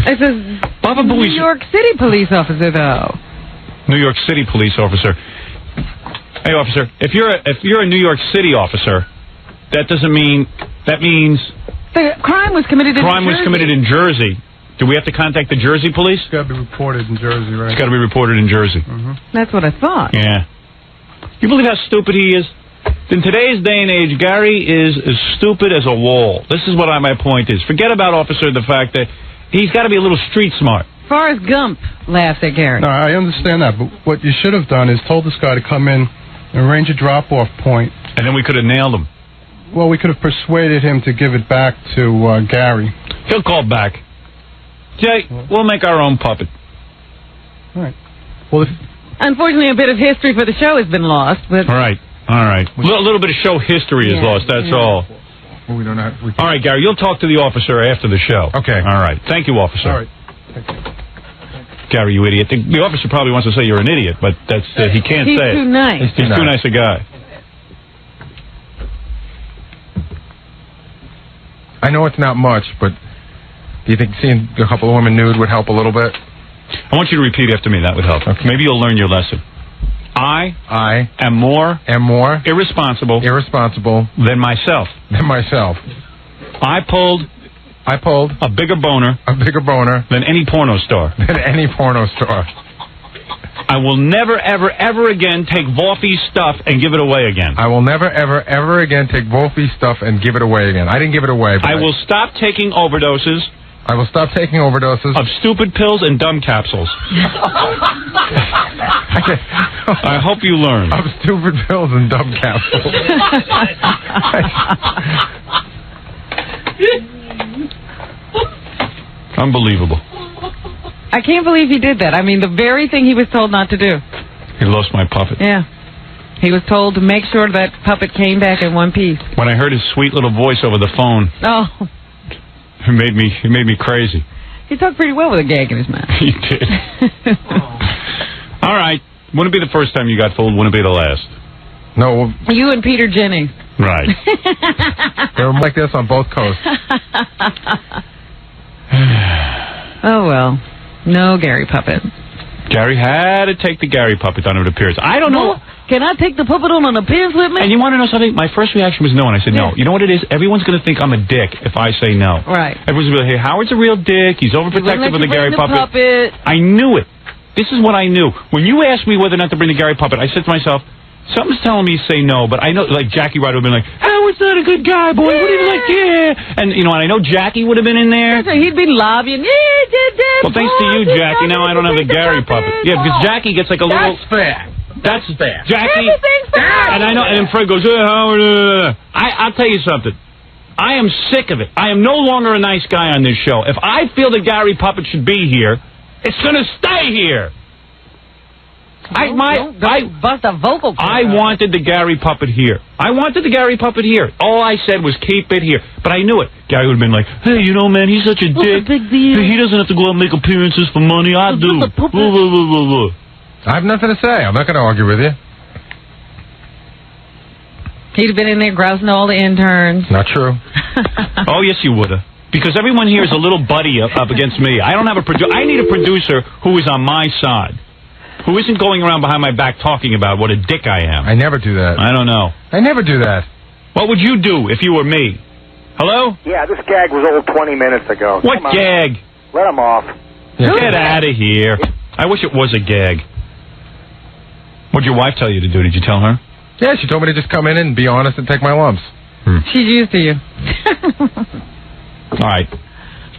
This is New York City police officer, though. New York City police officer. Hey, officer, if you're a New York City officer, that doesn't mean... That means... The crime was committed in Jersey. Crime was committed in Jersey. Do we have to contact the Jersey police? It's got to be reported in Jersey, right? It's got to be reported in Jersey. That's what I thought. Yeah. You believe how stupid he is? In today's day and age, Gary is as stupid as a wall. This is what my point is. Forget about officer, the fact that he's got to be a little street smart. Forrest Gump laughs at Gary. No, I understand that, but what you should have done is told this guy to come in and arrange a drop-off point. And then we could have nailed him. Well, we could have persuaded him to give it back to Gary. He'll call back. Jay, we'll make our own puppet. All right. Well, Unfortunately, a bit of history for the show has been lost. But All right. A little bit of show history is lost, that's all. Well, we don't have... All right, Gary, you'll talk to the officer after the show. Okay. All right. Thank you, officer. all right. Gary, you idiot. The officer probably wants to say you're an idiot, but that's he can't he's say too it. nice. He's too nice a guy. I know it's not much, but do you think seeing a couple of women nude would help a little bit? I want you to repeat after me. That would help. Okay. Maybe you'll learn your lesson. I am more irresponsible than myself. I pulled a bigger boner than any porno star. I will never, ever, ever again take Wolfie's stuff and give it away again. I will never, ever, ever again take Wolfie's stuff and give it away again. I didn't give it away. But I will stop taking overdoses. I will stop taking overdoses of stupid pills and dumb capsules. I hope you learn. Of stupid pills and dumb capsules. Unbelievable. I can't believe he did that. I mean, the very thing he was told not to do. He lost my puppet. Yeah. He was told to make sure that puppet came back in one piece. When I heard his sweet little voice over the phone, it made me crazy. He talked pretty well with a gag in his mouth. He did. All right. Wouldn't it be the first time you got fooled? Wouldn't it be the last? No. You and Peter Jennings. Right. They were like this on both coasts. Oh, well. No Gary puppet. Gary had to take the Gary puppet on an appearance. I don't know. Can I take the puppet on an appearance with me? And you want to know something? My first reaction was no, and I said no. You know what it is? Everyone's going to think I'm a dick if I say no. Right. Everyone's going to be like, hey, Howard's a real dick. He's overprotective of the Gary puppet. puppet. I knew it. This is what I knew. When you asked me whether or not to bring the Gary puppet, I said to myself, something's telling me to say no, but I know, like, Jackie Ryder would have been like, Howard's not a good guy, boy. What do you like? Yeah. And, you know, and I know Jackie would have been in there. He'd been lobbying. Well, thanks to you, Jackie. Now I don't have the Gary puppet. Yeah, because Jackie gets like a little... That's fair. That's fair. Jackie... Everything's fair. And I know, and then Fred goes, Howard... I'll tell you something. I am sick of it. I am no longer a nice guy on this show. If I feel the Gary puppet should be here, it's going to stay here. Don't bust a vocal cord. I wanted the Gary puppet here. All I said was keep it here. But I knew it. Gary would have been like, hey, you know, man, he's such a dick. Big deal. He doesn't have to go out and make appearances for money. I do. I have nothing to say. I'm not going to argue with you. He'd have been in there grousing all the interns. Not true. Oh, yes, you would have. Because everyone here is a little buddy up against me. I don't have a producer. I need a producer who is on my side. Who isn't going around behind my back talking about what a dick I am. I never do that. I don't know. I never do that. What would you do if you were me? Hello? Yeah, this gag was old 20 minutes ago. What gag? Let him off. Get out of here. I wish it was a gag. What'd your wife tell you to do? Did you tell her? Yeah, she told me to just come in and be honest and take my lumps. She's used to you. All right.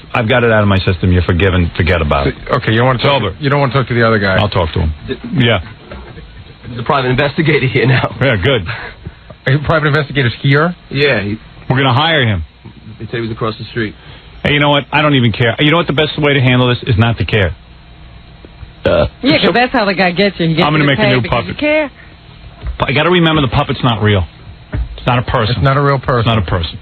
I've got it out of my system. You're forgiven. Forget about it. Okay, you don't want to talk. You don't want to talk to the other guy. I'll talk to him. Yeah. There's a private investigator here now. Yeah, good. Private investigator's here? Yeah. We're going to hire him. They say he was across the street. Hey, you know what? I don't even care. You know what the best way to handle this is not to care. Yeah, because that's how the guy gets you. I'm going to make a new puppet. You care. I got to remember the puppet's not real. It's not a person. It's not a real person. It's not a person.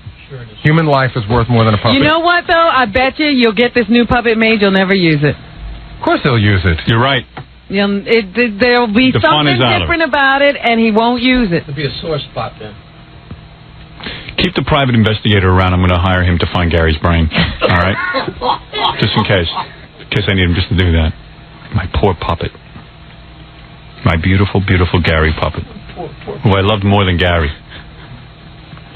Human life is worth more than a puppet. You know what, though? I bet you'll get this new puppet made. You'll never use it. Of course they'll use it. You're right. There'll be The fun something is out of different about it, and he won't use it. There'll be a sore spot there. Keep the private investigator around. I'm going to hire him to find Gary's brain. All right? Just in case. In case I need him just to do that. My poor puppet. My beautiful, beautiful Gary puppet. Who I loved more than Gary.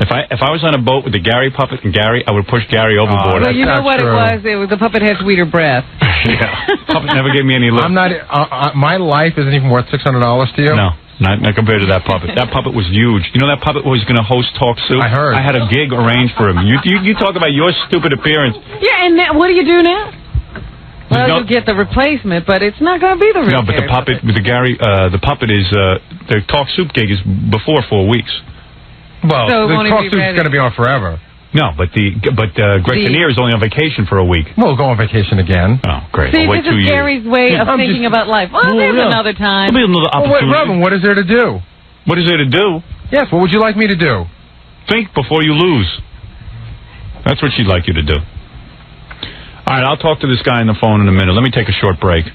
If I was on a boat with the Gary puppet and Gary, I would push Gary overboard. Well, you know what true. it was? The puppet had sweeter breath. Yeah. Puppet never gave me any love. I'm not. My life isn't even worth $600 to you. No. Not compared to that puppet. That puppet was huge. You know that puppet was going to host Talk Soup? I heard. I had a gig arranged for him. You talk about your stupid appearance. Yeah, and what do you do now? Well, you get the replacement, but it's not going to be the real. No, but the puppet, with the Gary, the puppet is the Talk Soup gig is before 4 weeks. Well, so the Talk Soup's going to be on forever. No, but Greg Kinnear is only on vacation for a week. We'll go on vacation again. Oh, great. See, I'll wait this 2 is years. Gary's way of thinking about life. Well, there's another time. There'll be another opportunity. Well, Robin, what is there to do? What is there to do? Yes, what would you like me to do? Think before you lose. That's what she'd like you to do. All right, I'll talk to this guy on the phone in a minute. Let me take a short break,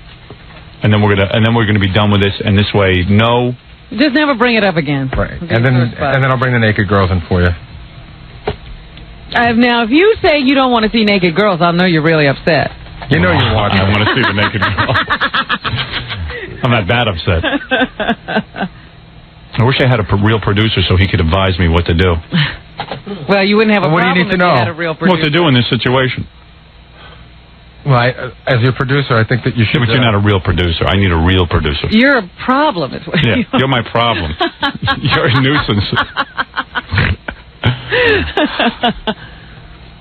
and then we're gonna be done with this. And this way, no. Just never bring it up again. Right, and then I'll bring the naked girls in for you. Now, if you say you don't want to see naked girls, I'll know you're really upset. You know you want. I want to see the naked girl. I'm not that upset. I wish I had a real producer so he could advise me what to do. Well, you wouldn't have a What do you problem need to if know? you had a real producer. What to do in this situation. Well, as your producer, I think that you should. But you're not a real producer. I need a real producer. You're a problem. Is what Yeah, you're my problem. You're a nuisance.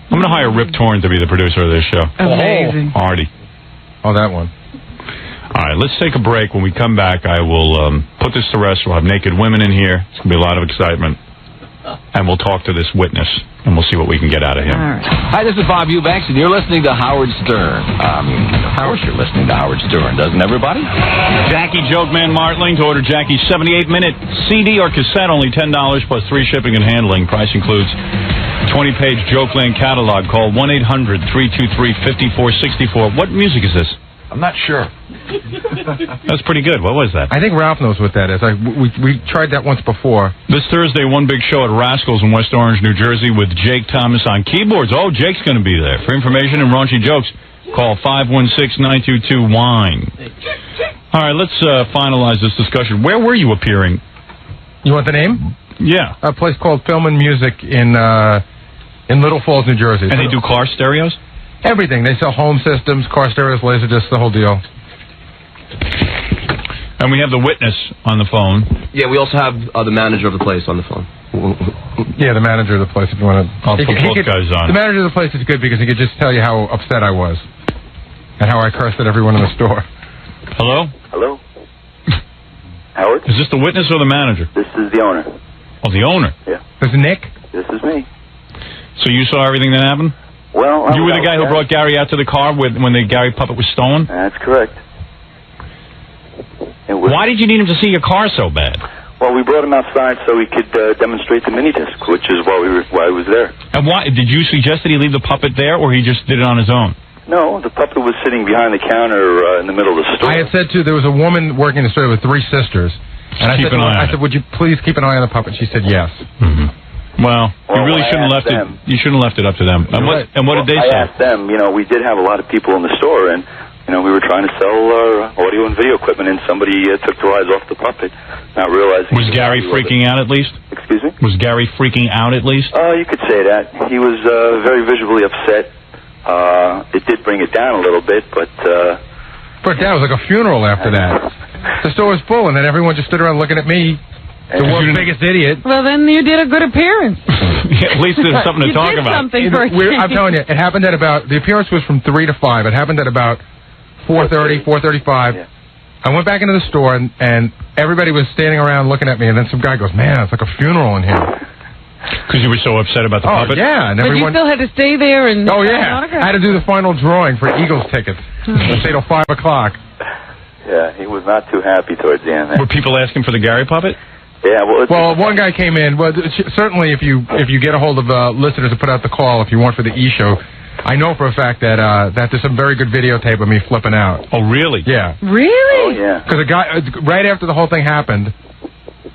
I'm going to hire Rip Torn to be the producer of this show. Amazing. Artie. Oh, that one. All right, let's take a break. When we come back, I will put this to rest. We'll have naked women in here. It's going to be a lot of excitement. And we'll talk to this witness, and we'll see what we can get out of him. All right. Hi, this is Bob Eubanks, and you're listening to Howard Stern. Of course you're listening to Howard Stern, doesn't everybody? Jackie Joke Man Martling to order Jackie's 78-minute CD or cassette, only $10 plus free shipping and handling. Price includes 20-page Jokeland catalog. Call 1-800-323-5464. What music is this? I'm not sure. That's pretty good. What was that? I think Ralph knows what that is. We tried that once before. This Thursday, one big show at Rascals in West Orange, New Jersey, with Jake Thomas on keyboards. Oh, Jake's going to be there. For information and raunchy jokes, call 516-922-WINE. All right, let's finalize this discussion. Where were you appearing? You want the name? Yeah. A place called Film and Music in Little Falls, New Jersey. And they do car stereos? Everything. They sell home systems, car stereos, laser discs, the whole deal. And we have the witness on the phone. Yeah, we also have the manager of the place on the phone. Yeah, the manager of the place, if you want to. I'll put both guys on. The manager of the place is good because he could just tell you how upset I was and how I cursed at everyone in the store. Hello? Hello? Howard? Is this the witness or the manager? This is the owner. Oh, the owner? Yeah. This is Nick? This is me. So you saw everything that happened? Well, you were the guy who brought Gary out to the car when the Gary puppet was stolen? That's correct. Why did you need him to see your car so bad? Well, we brought him outside so he could demonstrate the mini disc, which is why he was there. And why did you suggest that he leave the puppet there, or he just did it on his own? No, the puppet was sitting behind the counter in the middle of the store. I had said there was a woman working in the store with 3 sisters, and I said, would you please keep an eye on the puppet? She said yes. Mm-hmm. Well, you really shouldn't have left it. You shouldn't have left it up to them. And what did they say? I asked them. We did have a lot of people in the store, and we were trying to sell audio and video equipment, and somebody took their eyes off the puppet, not realizing. Was Gary freaking out at least? Excuse me? Was Gary freaking out at least? You could say that. He was very visually upset. It did bring it down a little bit, but. But that was like a funeral after that. The store was full, and then everyone just stood around looking at me. The world's biggest idiot. Well, then you did a good appearance. At least there's something to talk about. Something for I'm telling you, it happened at about, the appearance was from 3 to 5. It happened at about 4:30, 4:35. Yeah. I went back into the store, and everybody was standing around looking at me, and then some guy goes, man, it's like a funeral in here. Because you were so upset about the puppet? Yeah. And but everyone, you still had to stay there and... Oh, yeah. I had to do the final drawing for Eagles tickets. Stay till 5 o'clock. Yeah, he was not too happy towards the end. Were people asking for the Gary puppet? Yeah, well, one guy came in. Well, certainly, if you get a hold of listeners to put out the call, if you want for the E show, I know for a fact that there's some very good videotape of me flipping out. Oh, really? Yeah. Really? Oh, yeah. Because a guy, right after the whole thing happened,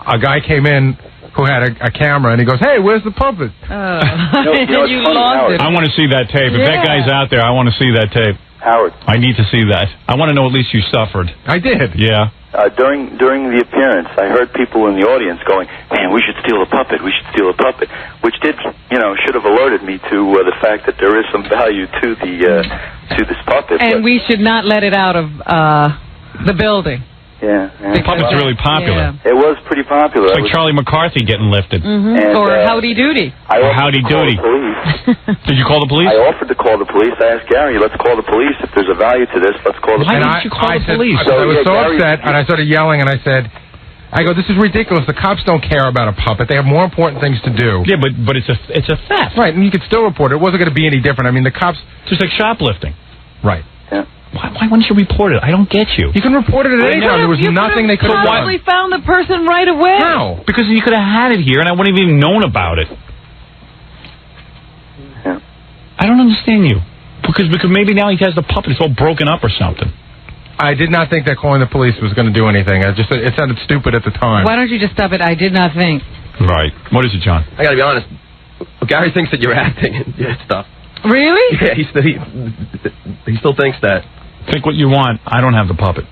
a guy came in who had a camera, and he goes, "Hey, where's the puppet?" You lost it. I want to see that tape. If that guy's out there, I want to see that tape. Howard. I need to see that. I want to know at least you suffered. I did. Yeah. During the appearance, I heard people in the audience going, "Man, we should steal a puppet. We should steal a puppet," which should have alerted me to the fact that there is some value to this puppet. And we should not let it out of the building. Yeah. The puppet's really popular. It was pretty popular. It's like Charlie McCarthy getting lifted. And, or Howdy Doody. Howdy Doody. Did you call the police? I offered to call the police. I asked Gary, "Let's call the police. If there's a value to this, let's call the police." Why didn't you call the police? I was so upset, and I started yelling, and I said, "This is ridiculous. The cops don't care about a puppet. They have more important things to do." Yeah, but it's a theft. Right, and you could still report it. It wasn't going to be any different. I mean, the cops... Just like shoplifting. Right. Yeah. Why wouldn't you report it? I don't get you. You can report it at any time. There was nothing they could have done. You found the person right away. How? Because you could have had it here, and I wouldn't have even known about it. Yeah. I don't understand you. Because maybe now he has the puppet. It's all broken up or something. I did not think that calling the police was going to do anything. It sounded stupid at the time. Why don't you just stop it? I did not think. Right. What is it, John? I got to be honest. Gary thinks that you're acting and stuff. Really? Yeah, he still thinks that. Think what you want. I don't have the puppet.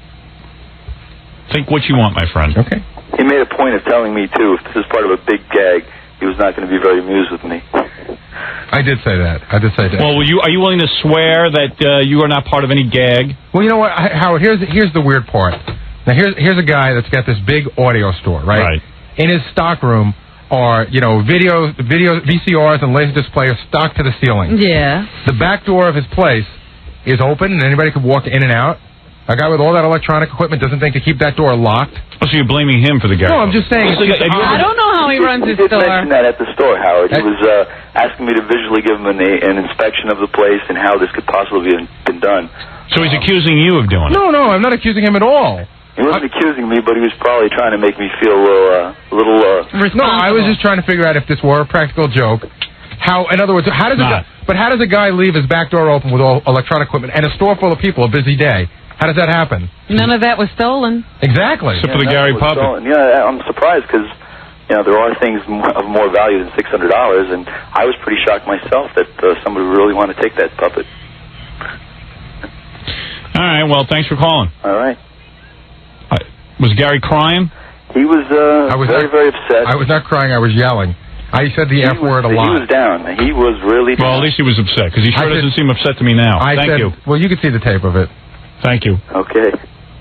Think what you want, my friend. Okay. He made a point of telling me, too, if this is part of a big gag, he was not going to be very amused with me. I did say that. Well, are you willing to swear that you are not part of any gag? Well, you know what, Howard, here's the weird part. Now, here's a guy that's got this big audio store, right? Right. In his stock room are, video VCRs and Laserdisc players stocked to the ceiling. Yeah. The back door of his place is open, and anybody could walk in and out. A guy with all that electronic equipment doesn't think to keep that door locked. Oh, so you're blaming him for the gag? No, I'm just saying. I don't know how he runs his store. He did mention that at the store, Howard. He was asking me to visually give him an inspection of the place and how this could possibly have been done. So he's accusing you of doing it? No, I'm not accusing him at all. He wasn't accusing me, but he was probably trying to make me feel a little No, I was just trying to figure out if this were a practical joke. In other words, how does a guy leave his back door open with all electronic equipment and a store full of people, a busy day? How does that happen? None of that was stolen. Exactly. Except for the Gary puppet. Yeah, I'm surprised because there are things of more value than $600, and I was pretty shocked myself that somebody would really want to take that puppet. All right, well, thanks for calling. All right. Was Gary crying? He was very upset. I was not crying, I was yelling. I said the F word a lot. He was down. He was really down. Well, at least he was upset, because he sure doesn't seem upset to me now. Thank you. Well, you can see the tape of it. Thank you. Okay.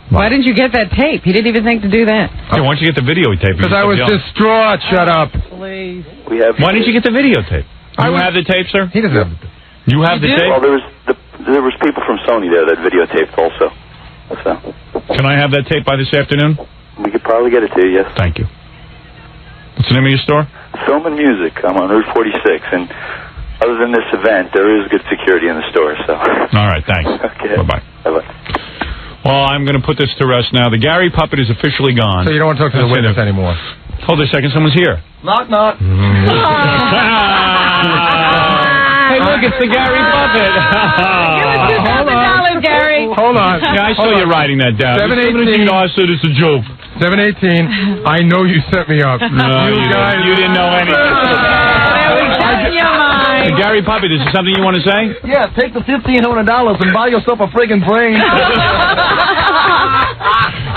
Why didn't you get that tape? He didn't even think to do that. Hey, why don't you get the videotape? Because I was distraught. Shut up. Please. Why didn't you get the videotape? You have the tape, sir? He doesn't have the tape. You have the tape? Well, there was people from Sony there that videotaped also. So. Can I have that tape by this afternoon? We could probably get it to you, yes. Thank you. What's the name of your store? Film and Music. I'm on Route 46, and other than this event, there is good security in the store. So. All right, thanks. Okay. Bye-bye. Bye-bye. Well, I'm going to put this to rest now. The Gary puppet is officially gone. So you don't want to talk to the witness anymore? Hold a second. Someone's here. Knock, knock. Hey, look, it's the Gary puppet. Give us $2,000, Gary. Hold on. Yeah, I saw you writing that down. 718. I said it's a joke. 718. I know you set me up. No, you didn't know anything. The Gary puppet, is there something you want to say? Yeah, take the $1,500 and buy yourself a friggin' brain.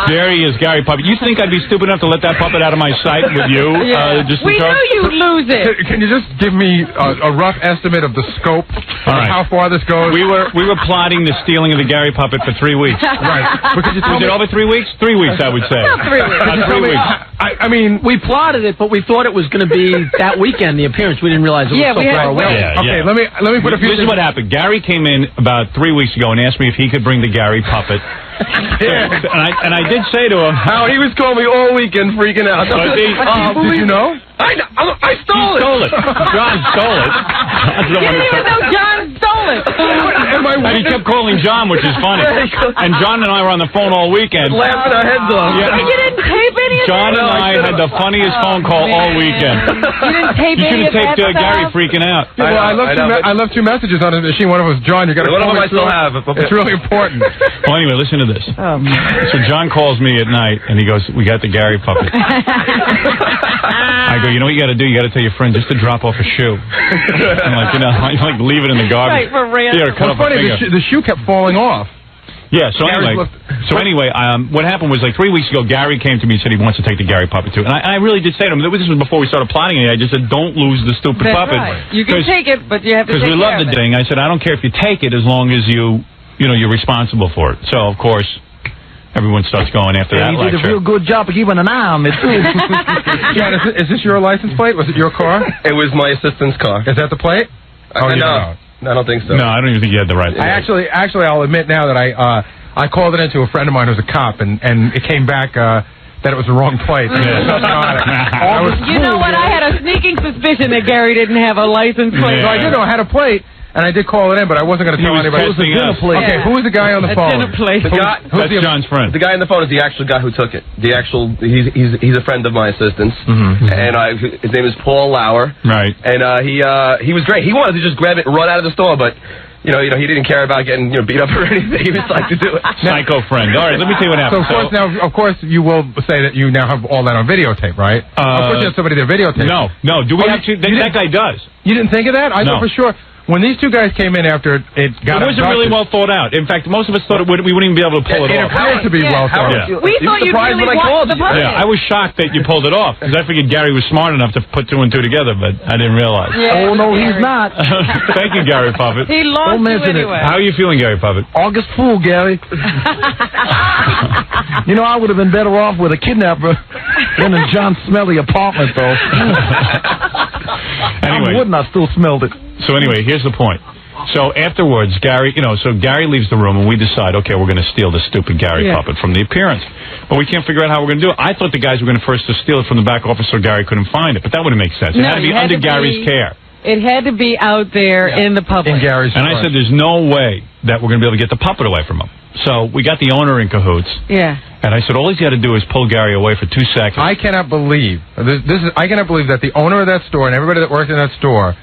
There he is, Gary puppet. You think I'd be stupid enough to let that puppet out of my sight with you? Yeah. We knew you'd lose it. Can you just give me a rough estimate of the scope of how far this goes? We were plotting the stealing of the Gary puppet for 3 weeks. Right. Was it over 3 weeks? 3 weeks, I would say. About 3 weeks. About 3 weeks. I mean, we plotted it, but we thought it was going to be that weekend, the appearance. We didn't realize it was so far away. Okay, let me put a few This is what happened. Gary came in about 3 weeks ago and asked me if he could bring the Gary puppet. and I did say to him, how he was calling me all weekend freaking out. Did you know? I stole it. Stole it. John stole it. You didn't even know John stole it. And he kept calling John, which is funny. And John and I were on the phone all weekend. Laughing our heads off. Yeah. You didn't pay tape any of John that? and I had the funniest phone call all weekend. You didn't tape You should any have of that taped stuff? Gary freaking out. Yeah, well, I left two messages on his machine. One of them was, John, you got to call me. One of them I still have. It's really important. Well, anyway, listen to this. Oh, man. So John calls me at night, and he goes, we got the Gary puppet. I go, you know what you got to do? You got to tell your friend just to drop off a shoe. I'm like, leave it in the garbage. Right, for real. Here, cut What's off a funny, finger. the shoe kept falling off. Yeah, so anyway, what happened was like 3 weeks ago, Gary came to me and said he wants to take the Gary puppet too. And I really did say to him, this was before we started plotting it, I just said, don't lose the stupid That's puppet. right. You can take it, but you have to take Because we care love of the it. thing. I said, I don't care if you take it as long as you're responsible for it. So, of course, everyone starts going after that You did a real good job of keeping an eye on me, too. John, is this your license plate? Was it your car? It was my assistant's car. Is that the plate? No, I don't think so. No, I don't even think you had the right. I actually, I'll admit now that I called it into a friend of mine who's a cop, and it came back that it was the wrong plate. You know what? I had a sneaking suspicion that Gary didn't have a license plate. So I did know I had a plate, and I did call it in, but I wasn't going to tell anybody. It was a dinner plate. Okay, who was the guy on the phone? Dinner plate. That's John's friend. The guy on the phone is the actual guy who took it. He's a friend of my assistant's, and his name is Paul Lauer. Right. And he was great. He wanted to just grab it and run out of the store, but you know, he didn't care about getting beat up or anything. He just liked to do it. Psycho friend. All right, let me tell you what happened. So of course, you will say that you now have all that on videotape, right? Of course, you have somebody to videotape. No. Do we have to? That guy does. You didn't think of that? I thought for sure. When these two guys came in after it got It wasn't really well thought out. In fact, most of us thought we wouldn't even be able to pull it off. It appeared to be well thought out. We thought you'd really watch the puppet. Yeah, I was shocked that you pulled it off, because I figured Gary was smart enough to put 2 and 2 together, but I didn't realize. Oh, no, he's not. Thank you, Gary Puppet. He lost you anyway. How are you feeling, Gary Puppet? August Fool, Gary. You know, I would have been better off with a kidnapper than in John Smelly apartment, though. Anyway. I wouldn't. I still smelled it. So anyway, here's the point. So afterwards, Gary leaves the room, and we decide, okay, we're going to steal the stupid Gary puppet from the appearance. But we can't figure out how we're going to do it. I thought the guys were going to first steal it from the back office so Gary couldn't find it, but that wouldn't make sense. It had to be under Gary's care. It had to be out there in the public. In Gary's and I said, there's no way that we're going to be able to get the puppet away from him. So we got the owner in cahoots. Yeah. And I said, all he's got to do is pull Gary away for 2 seconds. I cannot believe I cannot believe that the owner of that store and everybody that worked in that store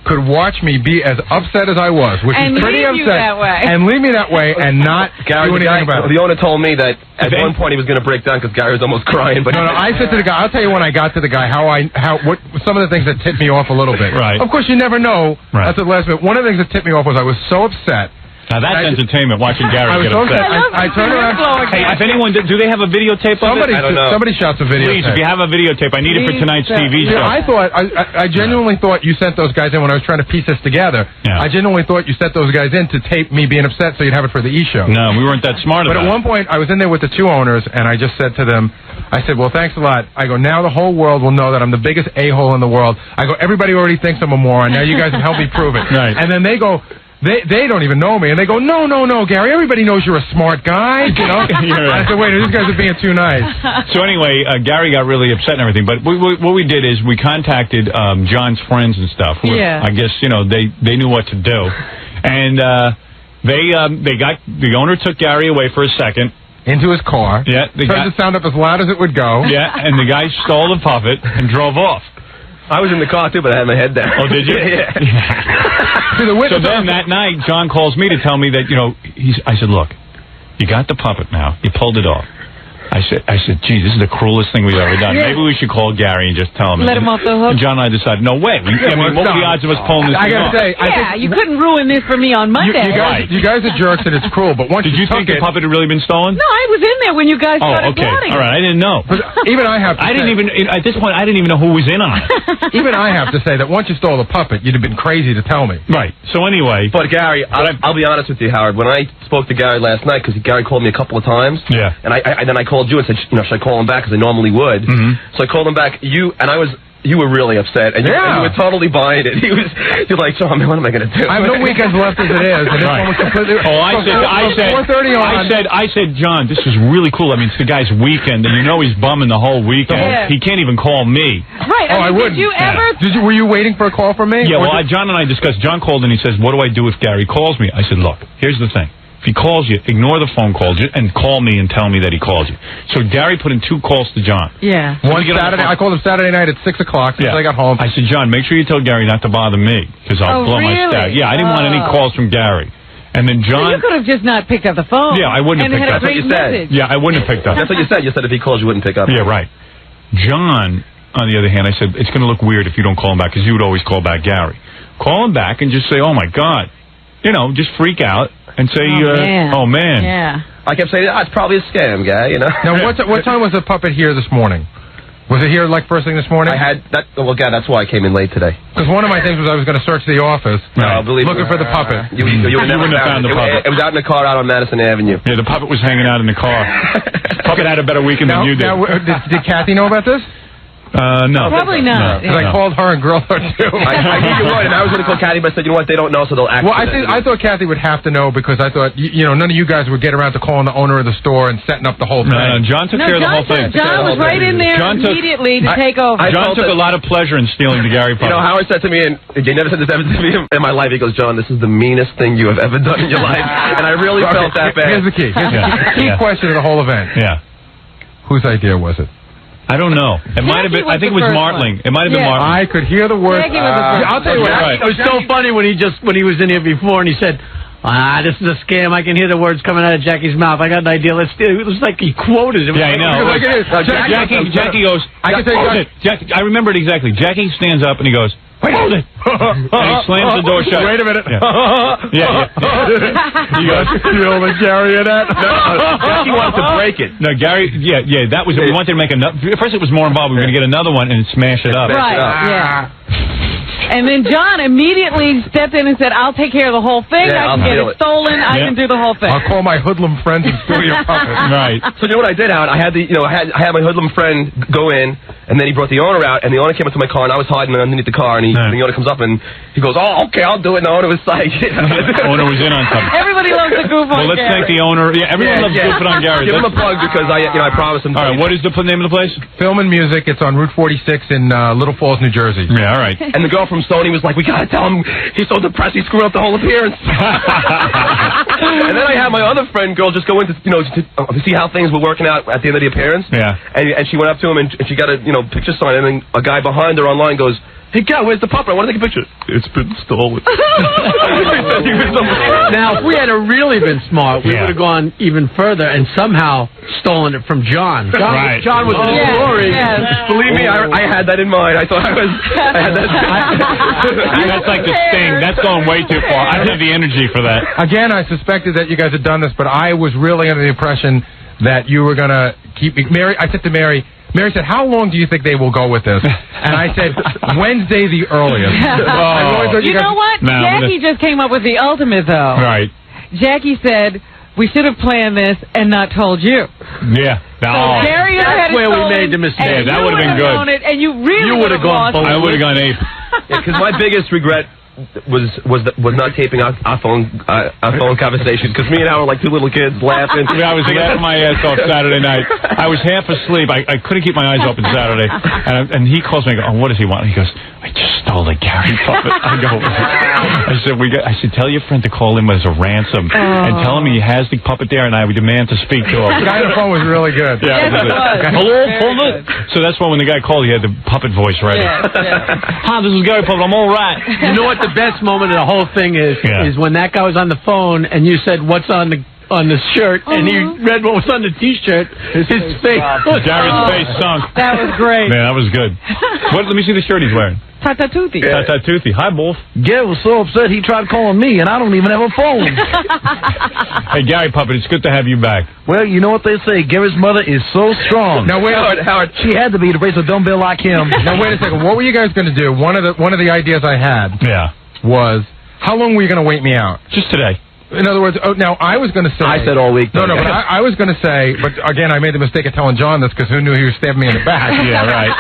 could watch me be as upset as I was, which is pretty upset, and leave me that way and not do anything about it. The owner told me that at one point he was going to break down because Gary was almost crying. But no, I said to the guy, I'll tell you when I got to the guy what some of the things that tipped me off a little bit. Right. Of course, you never know. Right. That's the last bit. One of the things that tipped me off was I was so upset. Now that's entertainment, watching Gary get upset. I turned around. Hey, if anyone, do they have a videotape of it? I don't know. Somebody shot some videotape. Please, if you have a videotape, I need it for tonight's TV show. I thought, I genuinely thought you sent those guys in when I was trying to piece this together. Yeah. I genuinely thought you sent those guys in to tape me being upset so you'd have it for the E-show. No, we weren't that smart about it. But at one point, I was in there with the 2 owners, and I just said to them, I said, well, thanks a lot. I go, now the whole world will know that I'm the biggest a-hole in the world. I go, everybody already thinks I'm a moron. Now you guys have helped me prove it. Right. And then they go, they don't even know me, and they go, no, Gary, everybody knows you're a smart guy, you know? I said, wait, these guys are being too nice. So anyway, Gary got really upset and everything, but what we did is we contacted John's friends and stuff. Yeah. I guess, they knew what to do. And the owner took Gary away for a second. Into his car. Yeah. Turned the sound up as loud as it would go. Yeah, and the guy stole the puppet and drove off. I was in the car, too, but I had my head down. Oh, did you? Yeah. So then that night, John calls me to tell me that, I said, look, you got the puppet now. You pulled it off. I said, gee, this is the cruelest thing we've ever done. Yeah. Maybe we should call Gary and just tell him. Let him off the hook. And John and I decided, no way. What were the odds of us pulling this thing off? I gotta say, you couldn't ruin this for me on Monday. You guys are jerks and it's cruel, but once Did you think the puppet had really been stolen? No, I was in there when you guys started plotting. All right, I didn't know. But even I have to at this point, I didn't even know who was in on it. Even I have to say that once you stole the puppet, you'd have been crazy to tell me. Right. So anyway. But Gary, I'll be honest with you, Howard. When I spoke to Gary last night, because Gary called me a couple of times. Yeah. And then I called you and said, should I call him back? Because I normally would. So I called him back. You were really upset, and you were totally buying it. You're like, John, what am I going to do? I have no weekends left as it is. And this one was completely. I said, John, this is really cool. I mean, it's the guy's weekend, and he's bumming the whole weekend. He can't even call me. Right. I wouldn't. Did you ever? Were you waiting for a call from me? Yeah. Well, John and I discussed. John called and he says, "What do I do if Gary calls me?" I said, "Look, here's the thing. If he calls you, ignore the phone call and call me and tell me that he called you. So Gary put in 2 calls to John. Yeah. One Saturday, I called him Saturday night at 6 o'clock since I got home. I said, John, make sure you tell Gary not to bother me because I'll blow my stack. Yeah, I didn't want any calls from Gary. And then John... You could have just not picked up the phone. Yeah, I wouldn't have picked up. That's what you said. Yeah, I wouldn't have picked up. That's what you said. You said if he calls, you wouldn't pick up. Yeah, right. John, on the other hand, I said, it's going to look weird if you don't call him back because you would always call back Gary. Call him back and just say, oh, my God. You know, just freak out and say, oh, man. Yeah. I kept saying, it's probably a scam, guy, you know. Now, what time was the puppet here this morning? Was it here like first thing this morning? I had that. Well, God, that's why I came in late today. Because one of my things was I was going to search the office. No, believe looking for the puppet. You would never have found the puppet. It was out in the car out on Madison Avenue. Yeah, the puppet was hanging out in the car. Puppet had a better weekend than you did. Did Kathy know about this? No. Probably not. Because I called her and grilled her too. I knew you would, and I was going to call Kathy, but I said, you know what, they don't know, so they'll act. Well, I thought Kathy would have to know because I thought, you know, none of you guys would get around to calling the owner of the store and setting up the whole thing. No, John took care of the whole thing. John was right in there immediately to take over. John took a lot of pleasure in stealing the Gary puppet. You know, Howard said to me, and he never said this ever to me in my life, he goes, John, this is the meanest thing you have ever done in your life. And I really felt that bad. Here's the key. Here's the key question of the whole event. Yeah. Whose idea was it? I don't know. It might have been. I think it was Martling. It might have been Martling. I could hear the word. I'll tell you what. It was so funny when he was in here before and he said, this is a scam. I can hear the words coming out of Jackie's mouth. I got an idea. Let's do it. It was like he quoted it. Yeah, I know. Jackie goes. Jackie, I remember it exactly. Jackie stands up and he goes, wait, hold it. And he slams the door shut. Wait a minute. Yeah. You guys feel the Gary in that? Jackie wanted to break it. No, Gary, that was it. We wanted to make another. First it was more involved. We were going to get another one and smash it up. Right, yeah. And then John immediately stepped in and said, I'll take care of the whole thing. I can get it stolen. I can do the whole thing. I'll call my hoodlum friends and steal your puppet. Right. So you know what I did, Howard? I had I had my hoodlum friend go in, and then he brought the owner out, and the owner came up to my car, and I was hiding underneath the car, and the owner comes up, and he goes, oh, okay, I'll do it. And the owner was like... The owner was in on something. Everybody loves to goof on Gary. Well, let's thank the owner. Yeah, everyone loves goofing on Gary. Give him a plug because I promised him. All right, what is the name of the place? Film and Music. It's on Route 46 in Little Falls, New Jersey. Yeah, all right. And the girl from Sony was like, we gotta tell him he's so depressed he screwed up the whole appearance. And then I had my other friend girl just go in to see how things were working out at the end of the appearance. Yeah. And she went up to him and she got a picture signed, and then a guy behind her online goes, hey, Gal, where's the puppet? I want to take a picture. It's been stolen. Now, if we had really been smart, we would have gone even further and somehow stolen it from John. John was in the story. Yes. Believe me, I had that in mind. I thought I had that. That's like the Sting. That's going way too far. I don't have the energy for that. Again, I suspected that you guys had done this, but I was really under the impression that you were going to keep me. I said to Mary said, how long do you think they will go with this? And I said, Wednesday the earliest. You know what? No, Jackie just came up with the ultimate, though. Right. Jackie said, we should have planned this and not told you. Yeah. So Gary that's where we made the mistake. Yeah, that would have been good. And you really would have gone. I would have gone ape. Because my biggest regret was not taping our phone conversations, because me and Howard were like two little kids laughing. Yeah, I was laughing my ass off Saturday night. I was half asleep. I couldn't keep my eyes open Saturday. And he calls me and I go, what does he want? He goes, I just stole the Gary puppet. I said, tell your friend to call him as a ransom and tell him he has the puppet there and I would demand to speak to him. The guy on the phone was really good. Yeah, hello, puppet. So that's why when the guy called, he had the puppet voice ready. Hi, this is Gary Puppet. I'm all right. You know what the best moment of the whole thing is when that guy was on the phone and you said, what's on the shirt, and he read what was on the T-shirt. His face. Gary's face sunk. That was great. Man, that was good. Let me see the shirt he's wearing. Tatatoothy. Tatatoothy. Hi, Wolf. Gary was so upset he tried calling me, and I don't even have a phone. Hey, Gary Puppet, it's good to have you back. Well, you know what they say. Gary's mother is so strong. Now, wait, Howard. She had to be to raise a dumbbell like him. Now, wait a second. What were you guys going to do? One of the ideas I had was, how long were you going to wait me out? Just today. In other words, now I was going to say... I said all week. No, but I was going to say, but again, I made the mistake of telling John this because who knew he was stabbing me in the back. Yeah, right.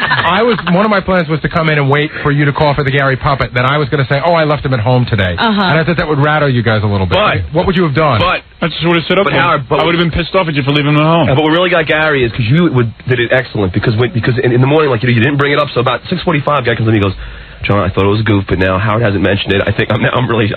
One of my plans was to come in and wait for you to call for the Gary Puppet. Then I was going to say, I left him at home today. And I thought that would rattle you guys a little bit. But... What would you have done? I just would have said, okay. Howard, I would have been pissed off at you for leaving him at home. But what really got Gary is because you did it excellent. Because in the morning, like you didn't bring it up. So about 6:45, guy comes in and he goes, John, I thought it was a goof, but now Howard hasn't mentioned it. I think I'm really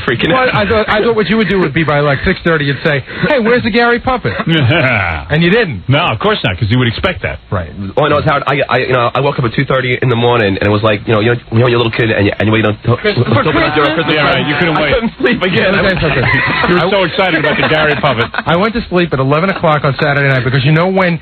freaking well, out. I thought what you would do would be by like 6:30 you'd say, hey, where's the Gary puppet? And you didn't. No, of course not, because you would expect that. Right. All I know is Howard. I woke up at 2:30 in the morning, and it was like, you're a little kid, and you wait until Christmas. Yeah, right. You couldn't wait. I couldn't sleep again. You were so excited about the Gary puppet. I went to sleep at 11 o'clock on Saturday night because you know when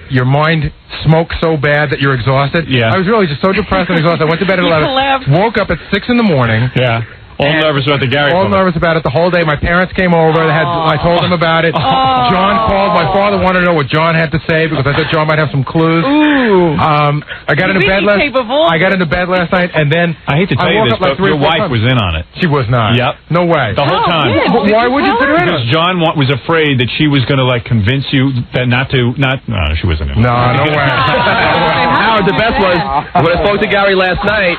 your mind smokes so bad that you're exhausted? Yeah. I was really just so depressed and exhausted. I went to bed at 11, woke up at 6 in the morning. Yeah. All nervous about the Gary puppet. All nervous about it the whole day. My parents came over. I told them about it. John called. My father wanted to know what John had to say because I thought John might have some clues. Ooh. I got into bed last night, and then I hate to tell you this, but your wife was in on it. She was not. Yep. No way. The whole time. Why would you put her in? Because John was afraid that she was going to convince you that not. No, she wasn't in it. No way. Howard, the best was when I spoke to Gary last night.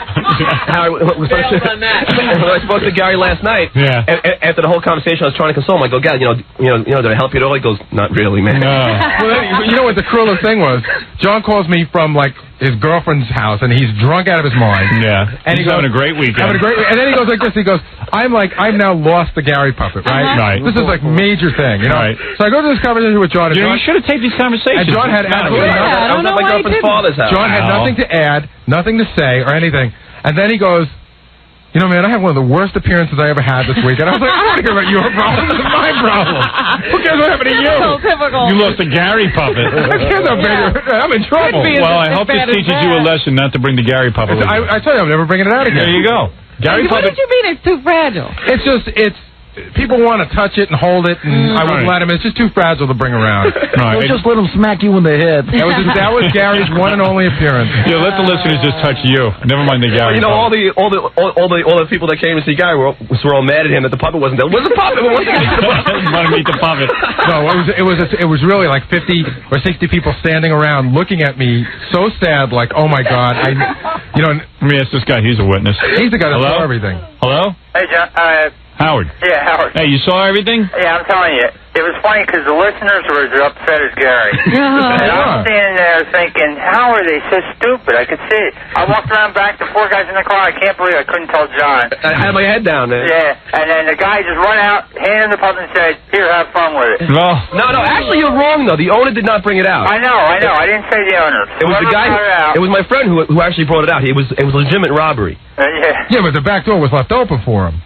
When I spoke to Gary last night, after the whole conversation, I was trying to console him. I go, Gary, did I help you at all? He goes, not really, man. No. Well, you know what the cruelest thing was? John calls me from his girlfriend's house, and he's drunk out of his mind. Yeah, and he's having a great weekend. And then he goes like this. He goes, I've now lost the Gary puppet, right? Right. This is major thing, you know. Right. So I go to this conversation with John. And you should have taken these conversations. And John had absolutely nothing. I was at my girlfriend's father's house. John had nothing to add, nothing to say, or anything. And then he goes, man, I have one of the worst appearances I ever had this week. And I was like, I don't want to hear about your problem. This is my problem. Who cares what happened to you? Typical. You lost the Gary puppet. I'm in trouble. Well, I hope this teaches you a lesson not to bring the Gary puppet. I tell you, I'm never bringing it out again. There you go. Gary puppet. What did you mean it's too fragile? It's people want to touch it and hold it, and I wouldn't let him. It's just too fragile to bring around. Well, just let him smack you in the head. That was Gary's one and only appearance. Yeah, let the listeners just touch you. Never mind the Gary. All the people that came to see Gary were all mad at him that the puppet wasn't there. Where's the puppet? Want to meet the puppet? No, it was really like 50 or 60 people standing around looking at me so sad, like, oh my God, Let me ask this guy. He's a witness. He's the guy that saw everything. Hello? Hey, John. Howard. Yeah, Howard. Hey, you saw everything? Yeah, I'm telling you. It was funny because the listeners were as upset as Gary. And I'm standing there thinking, how are they so stupid? I could see it. I walked around back, the four guys in the car. I can't believe I couldn't tell John. I had my head down there. Yeah, and then the guy just run out, handed the puppet and said, here, have fun with it. No, actually you're wrong, though. The owner did not bring it out. I know. I didn't say the owner. It was the guy. It was my friend who actually brought it out. It was legitimate robbery. Yeah, but the back door was left open for him.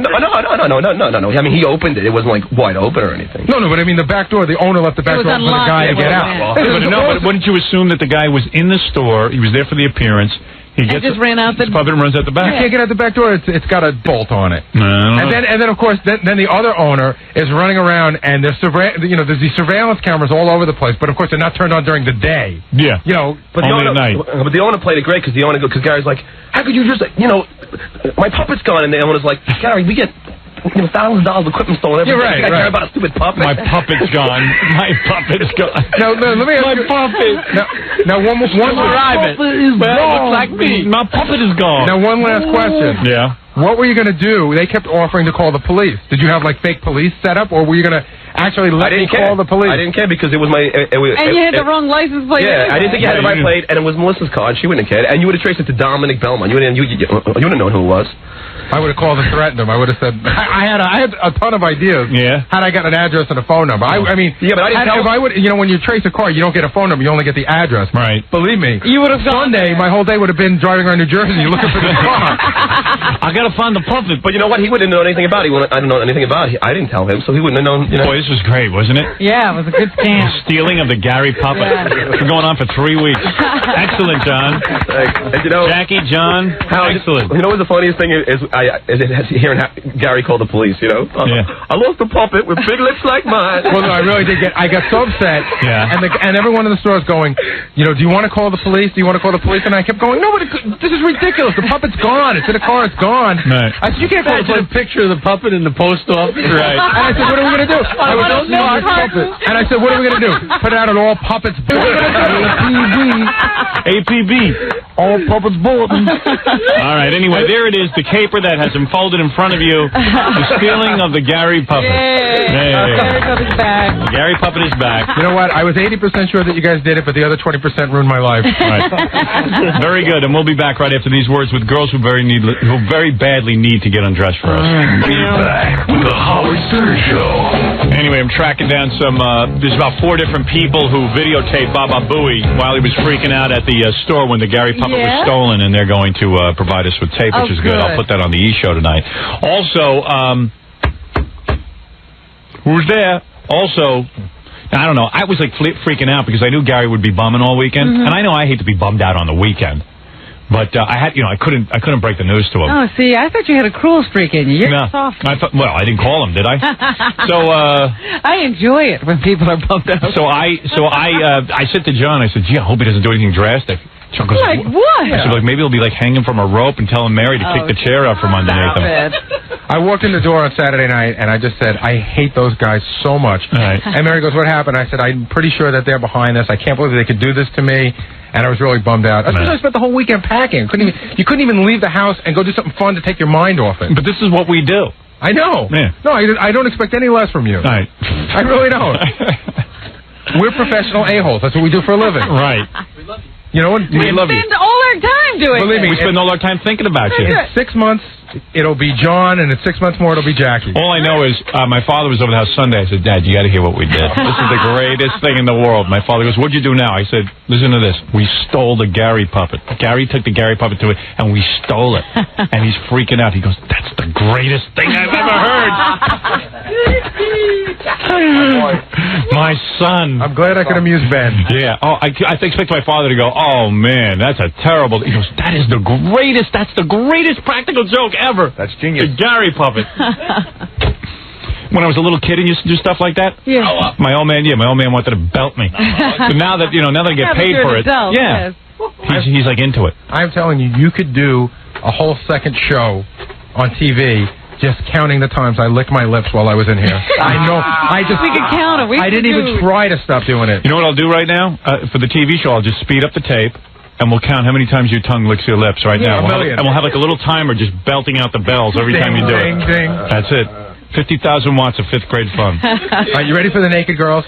No. I mean, he opened it. It wasn't wide open or anything. No, but I mean the back door. The owner left the back door for the guy to get out. But wouldn't you assume that the guy was in the store? He was there for the appearance. He just ran out the puppet and runs out the back. You can't get out the back door. It's got a bolt on it. And then of course then the other owner is running around and there's there's these surveillance cameras all over the place. But of course they're not turned on during the day. Yeah. But only at night. But the owner played it great because Gary's like, how could you just my puppet's gone, and the owner's like, Gary, we get $1,000 of equipment stolen every day. I care about a stupid puppet. My puppet's gone. My puppet's gone. No, let me ask you. My puppet. Now one puppet is gone. Looks like me. My puppet is gone. Now one last question. Yeah. What were you going to do? They kept offering to call the police. Did you have fake police set up, or were you going to actually let me call the police? I didn't care because it was my. And you had the wrong license plate. Yeah, I didn't think you had the right plate, and it was Melissa's car, and she wouldn't have cared. And you would have traced it to Dominic Belmont. You wouldn't have known who it was. I would have called and threatened him. I would have said I had a ton of ideas. Yeah. Had I got an address and a phone number. I mean. Yeah, but I didn't tell. If I would, when you trace a car, you don't get a phone number. You only get the address. Right. Believe me. You would have gone Sunday. My whole day would have been driving around New Jersey looking for this car. I gotta find the puppet. But you know what? He wouldn't know anything about it. I didn't know anything about it. I didn't tell him, so he wouldn't have known. Boy, this was great, wasn't it? Yeah, it was a good scam. The stealing of the Gary puppet. It's been going on for 3 weeks. Excellent, John. And Jackie, John, excellent. You know what the funniest thing is hearing Gary call the police, I lost a puppet with big lips like mine. Well, no, I really did I got so upset. Yeah. And everyone in the store is going, do you want to call the police? Do you want to call the police? And I kept going, no, but this is ridiculous. The puppet's gone. It's in the car. It's gone. Right. I said, you can't call the police. A picture of the puppet in the post office. Right. And I said, what are we going to do? And I said, what are we going to do? Put it out on all puppets. APB. All puppets bulletin. All right, anyway, there it is, the caper that has unfolded in front of you. The stealing of the Gary puppet. Yay. Gary Puppet's back. The Gary puppet is back. You know what? I was 80% sure that you guys did it, but the other 20% ruined my life. Right. Very good, and we'll be back right after these words with girls who very badly need to get undressed for us. Be back with the Howard Stern Show. Anyway, I'm tracking down some, there's about 4 different people who videotaped Baba Booey while he was freaking out at the store when the Gary puppet was stolen, and they're going to provide us with tape, which is good. I'll put that on the E-Show tonight. Also, who's there? Also, I don't know, I was like freaking out because I knew Gary would be bumming all weekend, and I know I hate to be bummed out on the weekend. But I couldn't break the news to him. Oh, see, I thought you had a cruel streak in you. You're soft. I didn't call him, did I? So I enjoy it when people are bummed out. So I said to John, I said, gee, I hope he doesn't do anything drastic. John goes, like what? I said, maybe he'll be like hanging from a rope and telling Mary to kick the chair out from underneath him. I walked in the door on Saturday night, and I just said, I hate those guys so much. Right. And Mary goes, what happened? I said, I'm pretty sure that they're behind this. I can't believe they could do this to me. And I was really bummed out. Especially I spent the whole weekend packing. You couldn't even leave the house and go do something fun to take your mind off it. But this is what we do. I know. Yeah. No, I don't expect any less from you. Right. I really don't. We're professional a-holes. That's what we do for a living. Right. We love you. You know what? We spend all our time doing it. Believe me, we spend all our time thinking about you. In 6 months, it'll be John, and in 6 months more, it'll be Jackie. All I know is my father was over the house Sunday. I said, Dad, you got to hear what we did. This is the greatest thing in the world. My father goes, what'd you do now? I said, listen to this. We stole the Gary puppet. Gary took the Gary puppet to it, and we stole it. And he's freaking out. He goes, that's the greatest thing I've ever heard. My son. I'm glad I could amuse Ben. Yeah. Oh, I expect my father to go, oh, man, that's a terrible... He goes, that is the greatest, that's the greatest practical joke ever. That's genius. The Gary puppet. When I was a little kid and used to do stuff like that, my old man wanted to belt me. But now that I get paid for it, he's like into it. I'm telling you, you could do a whole second show on TV just counting the times I licked my lips while I was in here. I know. We could count it. I didn't even try to stop doing it. You know what I'll do right now? For the TV show, I'll just speed up the tape, and we'll count how many times your tongue licks your lips right now. And we'll have like a little timer just belting out the bells every time you do it. Ding, ding. That's it. 50,000 watts of 5th grade fun. All right, you ready for the naked girls?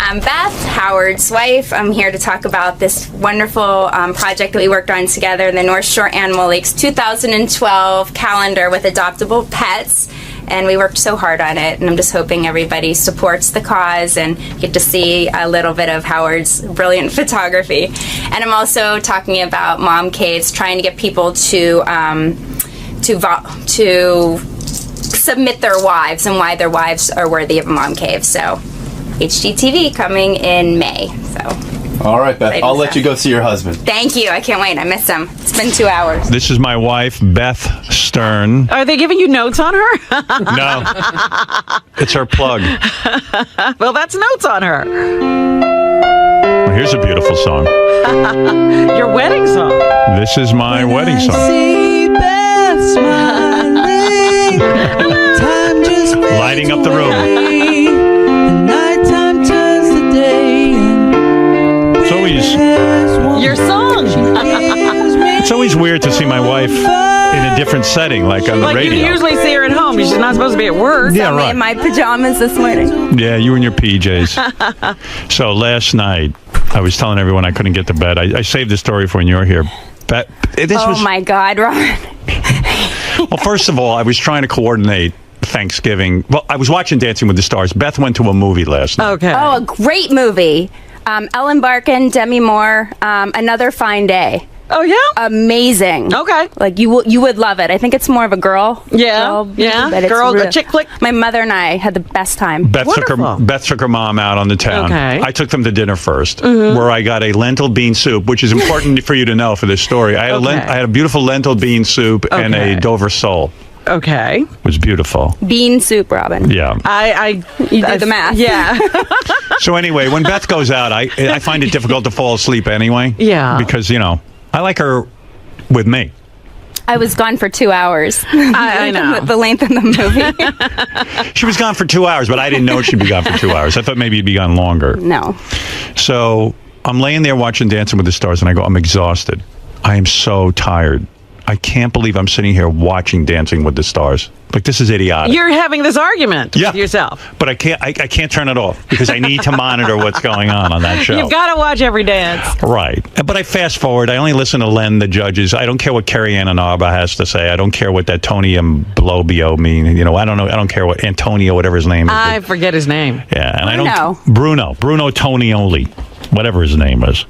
I'm Beth, Howard's wife. I'm here to talk about this wonderful project that we worked on together, the North Shore Animal Lakes 2012 calendar with adoptable pets. And we worked so hard on it, and I'm just hoping everybody supports the cause and get to see a little bit of Howard's brilliant photography. And I'm also talking about mom caves, trying to get people to submit their wives and why their wives are worthy of a mom cave. So HGTV coming in May. So all right, Beth, I'll let you go see your husband. Thank you. I can't wait. I miss him. It's been 2 hours. This is my wife, Beth Stern. Are they giving you notes on her? No. It's her plug. Well, that's notes on her. Well, here's a beautiful song. Your wedding song. This is my wedding song. See Beth smiling, time just lighting up the room. The nighttime turns to day. It's always your song. It's always weird to see my wife in a different setting, like on the radio. You usually see her at home. She's not supposed to be at work. Yeah, right. In my pajamas this morning. Yeah, you in your PJs. So last night, I was telling everyone I couldn't get to bed. I saved the story for when you were here. My God, Ron. Well, first of all, I was trying to coordinate Thanksgiving. Well, I was watching Dancing with the Stars. Beth went to a movie last night. Okay. Oh, a great movie. Ellen Barkin, Demi Moore, Another Fine Day. Oh yeah, amazing. Okay, like you would love it. I think it's more of a girl. Yeah, but girl, a chick flick. My mother and I had the best time. Beth took her mom out on the town. Okay. I took them to dinner first, where I got a lentil bean soup, which is important for you to know for this story. I had a beautiful lentil bean soup and a Dover sole. Okay. It was beautiful. Bean soup, Robin. Yeah. You do the math. Yeah. So anyway, when Beth goes out, I find it difficult to fall asleep anyway. Yeah. Because, I like her with me. I was gone for 2 hours. I know. The length of the movie. She was gone for 2 hours, but I didn't know she'd be gone for 2 hours. I thought maybe you'd be gone longer. No. So I'm laying there watching Dancing with the Stars, and I go, I'm exhausted. I am so tired. I can't believe I'm sitting here watching Dancing with the Stars. Like, this is idiotic. You're having this argument with yourself. But I can't turn it off because I need to monitor what's going on that show. You've got to watch every dance. Right. But I fast forward. I only listen to Len, the judges. I don't care what Carrie Ann Arba has to say. I don't care what that Tony Blobio mean. I don't know. I don't care what Antonio, whatever his name is. I forget his name. Yeah. And Bruno Tonioli, whatever his name is.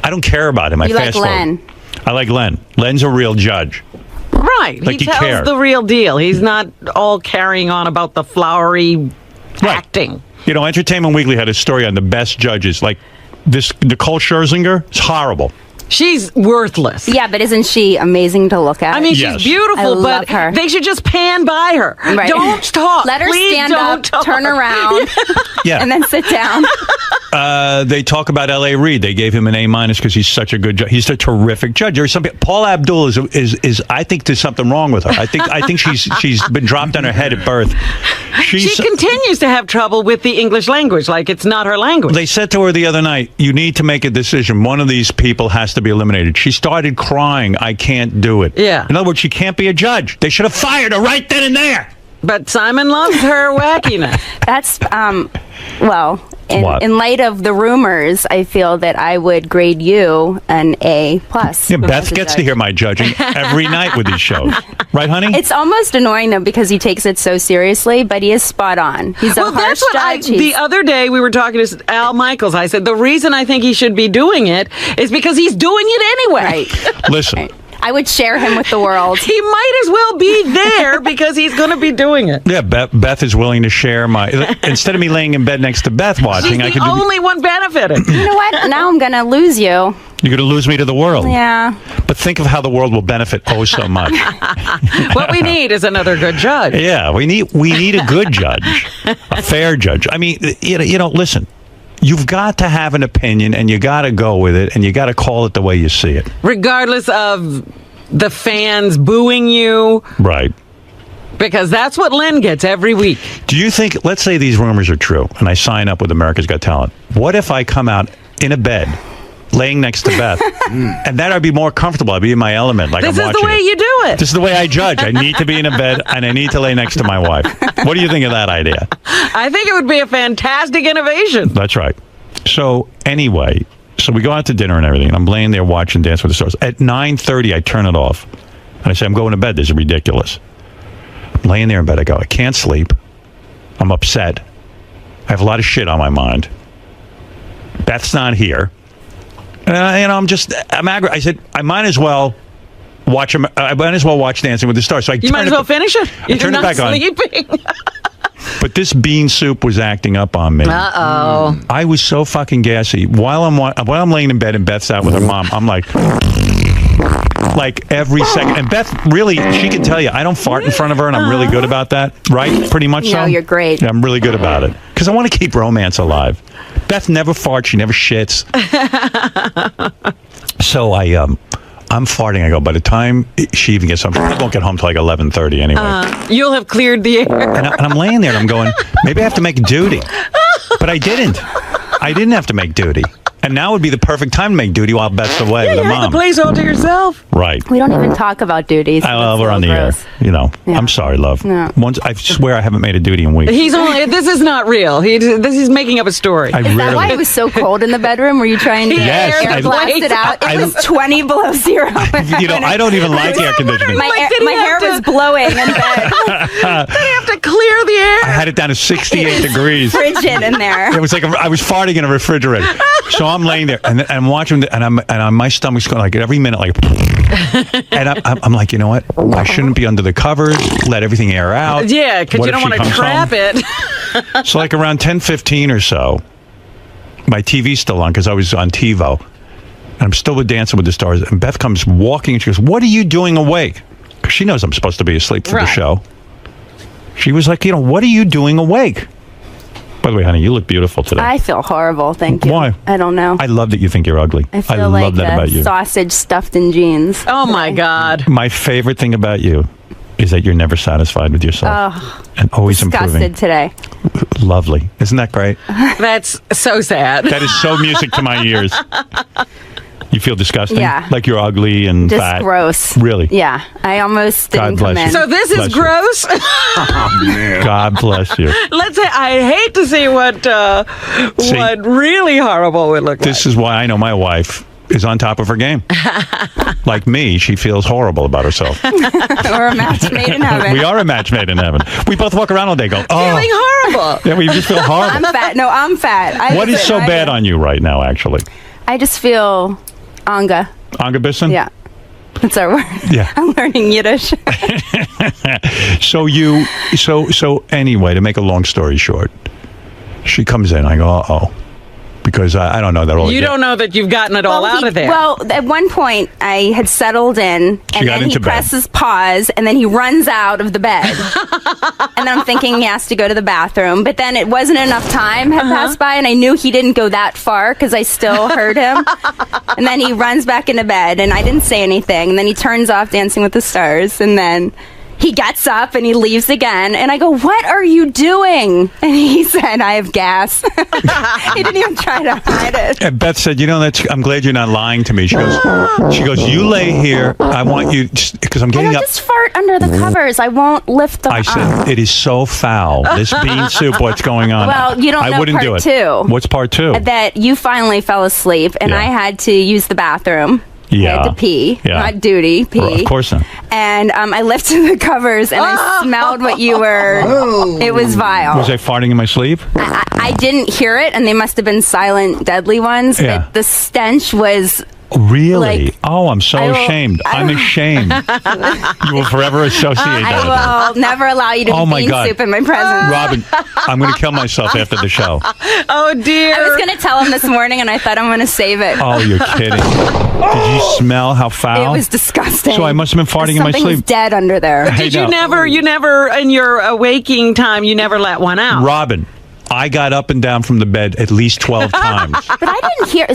I don't care about him. You like Len. I like Len. Len's a real judge. Right. Like he tells cares. the real deal. He's not all carrying on about the flowery acting. Entertainment Weekly had a story on the best judges. Like this Nicole Scherzinger, it's horrible. She's worthless. Yeah, but isn't she amazing to look at? I mean, she's beautiful, I love but her. they should just pan by her. Right. Don't talk. Let her Please stand don't up, talk. turn around, and then sit down. They talk about L.A. Reid. They gave him an A- because he's such a good judge. He's a terrific judge. There's something. Paula Abdul is. I think there's something wrong with her. I think she's been dropped on her head at birth. She continues to have trouble with the English language, like it's not her language. They said to her the other night, "You need to make a decision. One of these people has to be eliminated." She started crying. I can't do it. Yeah. In other words, she can't be a judge. They should have fired her right then and there. But Simon loves her wackiness. That's in light of the rumors, I feel that I would grade you an A+. Yeah, Beth gets to hear my judging every night with these shows. Right, honey? It's almost annoying, though, because he takes it so seriously, but he is spot on. He's a harsh that's what judge. The other day we were talking to Al Michaels. I said, the reason I think he should be doing it is because he's doing it anyway. Listen. I would share him with the world. He might as well be there because he's going to be doing it. Yeah, Beth is willing to share my... Instead of me laying in bed next to Beth watching, She's the only one benefiting. You know what? Now I'm going to lose you. You're going to lose me to the world. Yeah. But think of how the world will benefit so much. What we need is another good judge. Yeah, we need a good judge. A fair judge. I mean, listen. You've got to have an opinion, and you got to go with it, and you got to call it the way you see it. Regardless of the fans booing you. Right. Because that's what Len gets every week. Do you think, let's say these rumors are true, and I sign up with America's Got Talent. What if I come out in a bed, laying next to Beth, and then I'd be more comfortable. I'd be in my element. Like this I'm is the way you do it. This is the way I judge. I need to be in a bed, and I need to lay next to my wife. What do you think of that idea? I think it would be a fantastic innovation. That's right. So anyway, we go out to dinner and everything, and I'm laying there watching Dance with the Stars. At 9:30, I turn it off, and I say, I'm going to bed. This is ridiculous. I'm laying there in bed. I go, I can't sleep. I'm upset. I have a lot of shit on my mind. Beth's not here. And I'm angry. I said, I might as well watch Dancing with the Stars. So you might as well finish it. I turned it back sleeping. on. But this bean soup was acting up on me. Uh-oh. I was so fucking gassy. While I'm laying in bed and Beth's out with her mom, I'm like every second. And Beth, really, she can tell you, I don't fart in front of her, and I'm really good about that. Right? Pretty much so? No, you're great. Yeah, I'm really good about it. Because I want to keep romance alive. Beth never farts. She never shits. So I'm farting. I go, by the time she even gets home, she won't get home till like 11:30 anyway. You'll have cleared the air. And I'm laying there and I'm going, maybe I have to make duty. But I didn't. I didn't have to make duty. And now would be the perfect time to make duty while Beth's away with her You mom. have the place all to yourself. Right. We don't even talk about duties. We're on the air. I'm sorry, love. No. Once I swear I haven't made a duty in weeks. This is not real. He's making up a story. Is that why it was so cold in the bedroom? Were you trying to air blast it out? It was 20 below zero. I don't even like air conditioning. My hair was blowing in bed. Did he have to clear the air? I had it down to 68 degrees. Frigid in there. It was like I was farting in a refrigerator. So I'm laying there and I'm watching, and my stomach's going like every minute, like, and I'm like, you know what? I shouldn't be under the covers. Let everything air out. Yeah, because you don't want to trap it. So like around 10:15 or so, my TV's still on because I was on TiVo, and I'm still with Dancing with the Stars. And Beth comes walking, and she goes, "What are you doing awake?" She knows I'm supposed to be asleep for the show. She was like, what are you doing awake? By the way, honey, you look beautiful today. I feel horrible, thank you. Why? I don't know. I love that you think you're ugly. I feel love like that about you. sausage stuffed in jeans. Oh, my God. My favorite thing about you is that you're never satisfied with yourself. Oh, and always disgusted improving. today. Lovely. Isn't that great? That's so sad. That is so music to my ears. You feel disgusting? Yeah. Like you're ugly and Just fat? gross. Really? Yeah. I almost God didn't bless come you. in. So this is Bless you. gross. Oh, man. God bless you. Let's say I hate to see what really horrible would look This is why I know my wife is on top of her game. Like me, she feels horrible about herself. We're a match made in heaven. We are a match made in heaven. We both walk around all day going, oh. Feeling horrible. Yeah, we just feel horrible. I'm fat. No, I'm fat. What is so bad on you right now, actually? I just feel anga. Angebissen? Yeah. That's our word. Yeah. I'm learning Yiddish. So anyway, to make a long story short, she comes in. I go, uh-oh. Because I don't know that all. You don't know that you've gotten it all out of there. Well, at one point, I had settled in, and then he presses pause, and then he runs out of the bed. And then I'm thinking he has to go to the bathroom. But then it wasn't enough time had passed by, and I knew he didn't go that far because I still heard him. And then he runs back into bed, and I didn't say anything. And then he turns off Dancing with the Stars, and then he gets up and he leaves again. And I go, what are you doing? And he said, I have gas. He didn't even try to hide it. And Beth said, I'm glad you're not lying to me. She goes, you lay here. I want you, because I'm getting up. Just fart under the covers. I won't lift them I up. said, it is so foul. This bean soup, what's going on? Well, you don't I know wouldn't part do it. two. What's part two? That you finally fell asleep, and I had to use the bathroom. Yeah. I had to pee, Yeah. not duty, pee. Of course not. And I lifted the covers, and I smelled what you were. It was vile. Was I farting in my sleep? I didn't hear it, and they must have been silent, deadly ones. Yeah. But the stench was. Really? I'm so ashamed. I'm ashamed. You will forever associate that. I will never allow you to Oh, eat my bean God. soup in my presence. Robin, I'm going to kill myself after the show. Oh, dear. I was going to tell him this morning, and I thought I'm going to save it. Oh, you're kidding. Did you smell how foul? It was disgusting. So I must have been farting in my Something sleep. was dead under there. But did you never, in your waking time, you never let one out? Robin, I got up and down from the bed at least 12 times. But I didn't hear.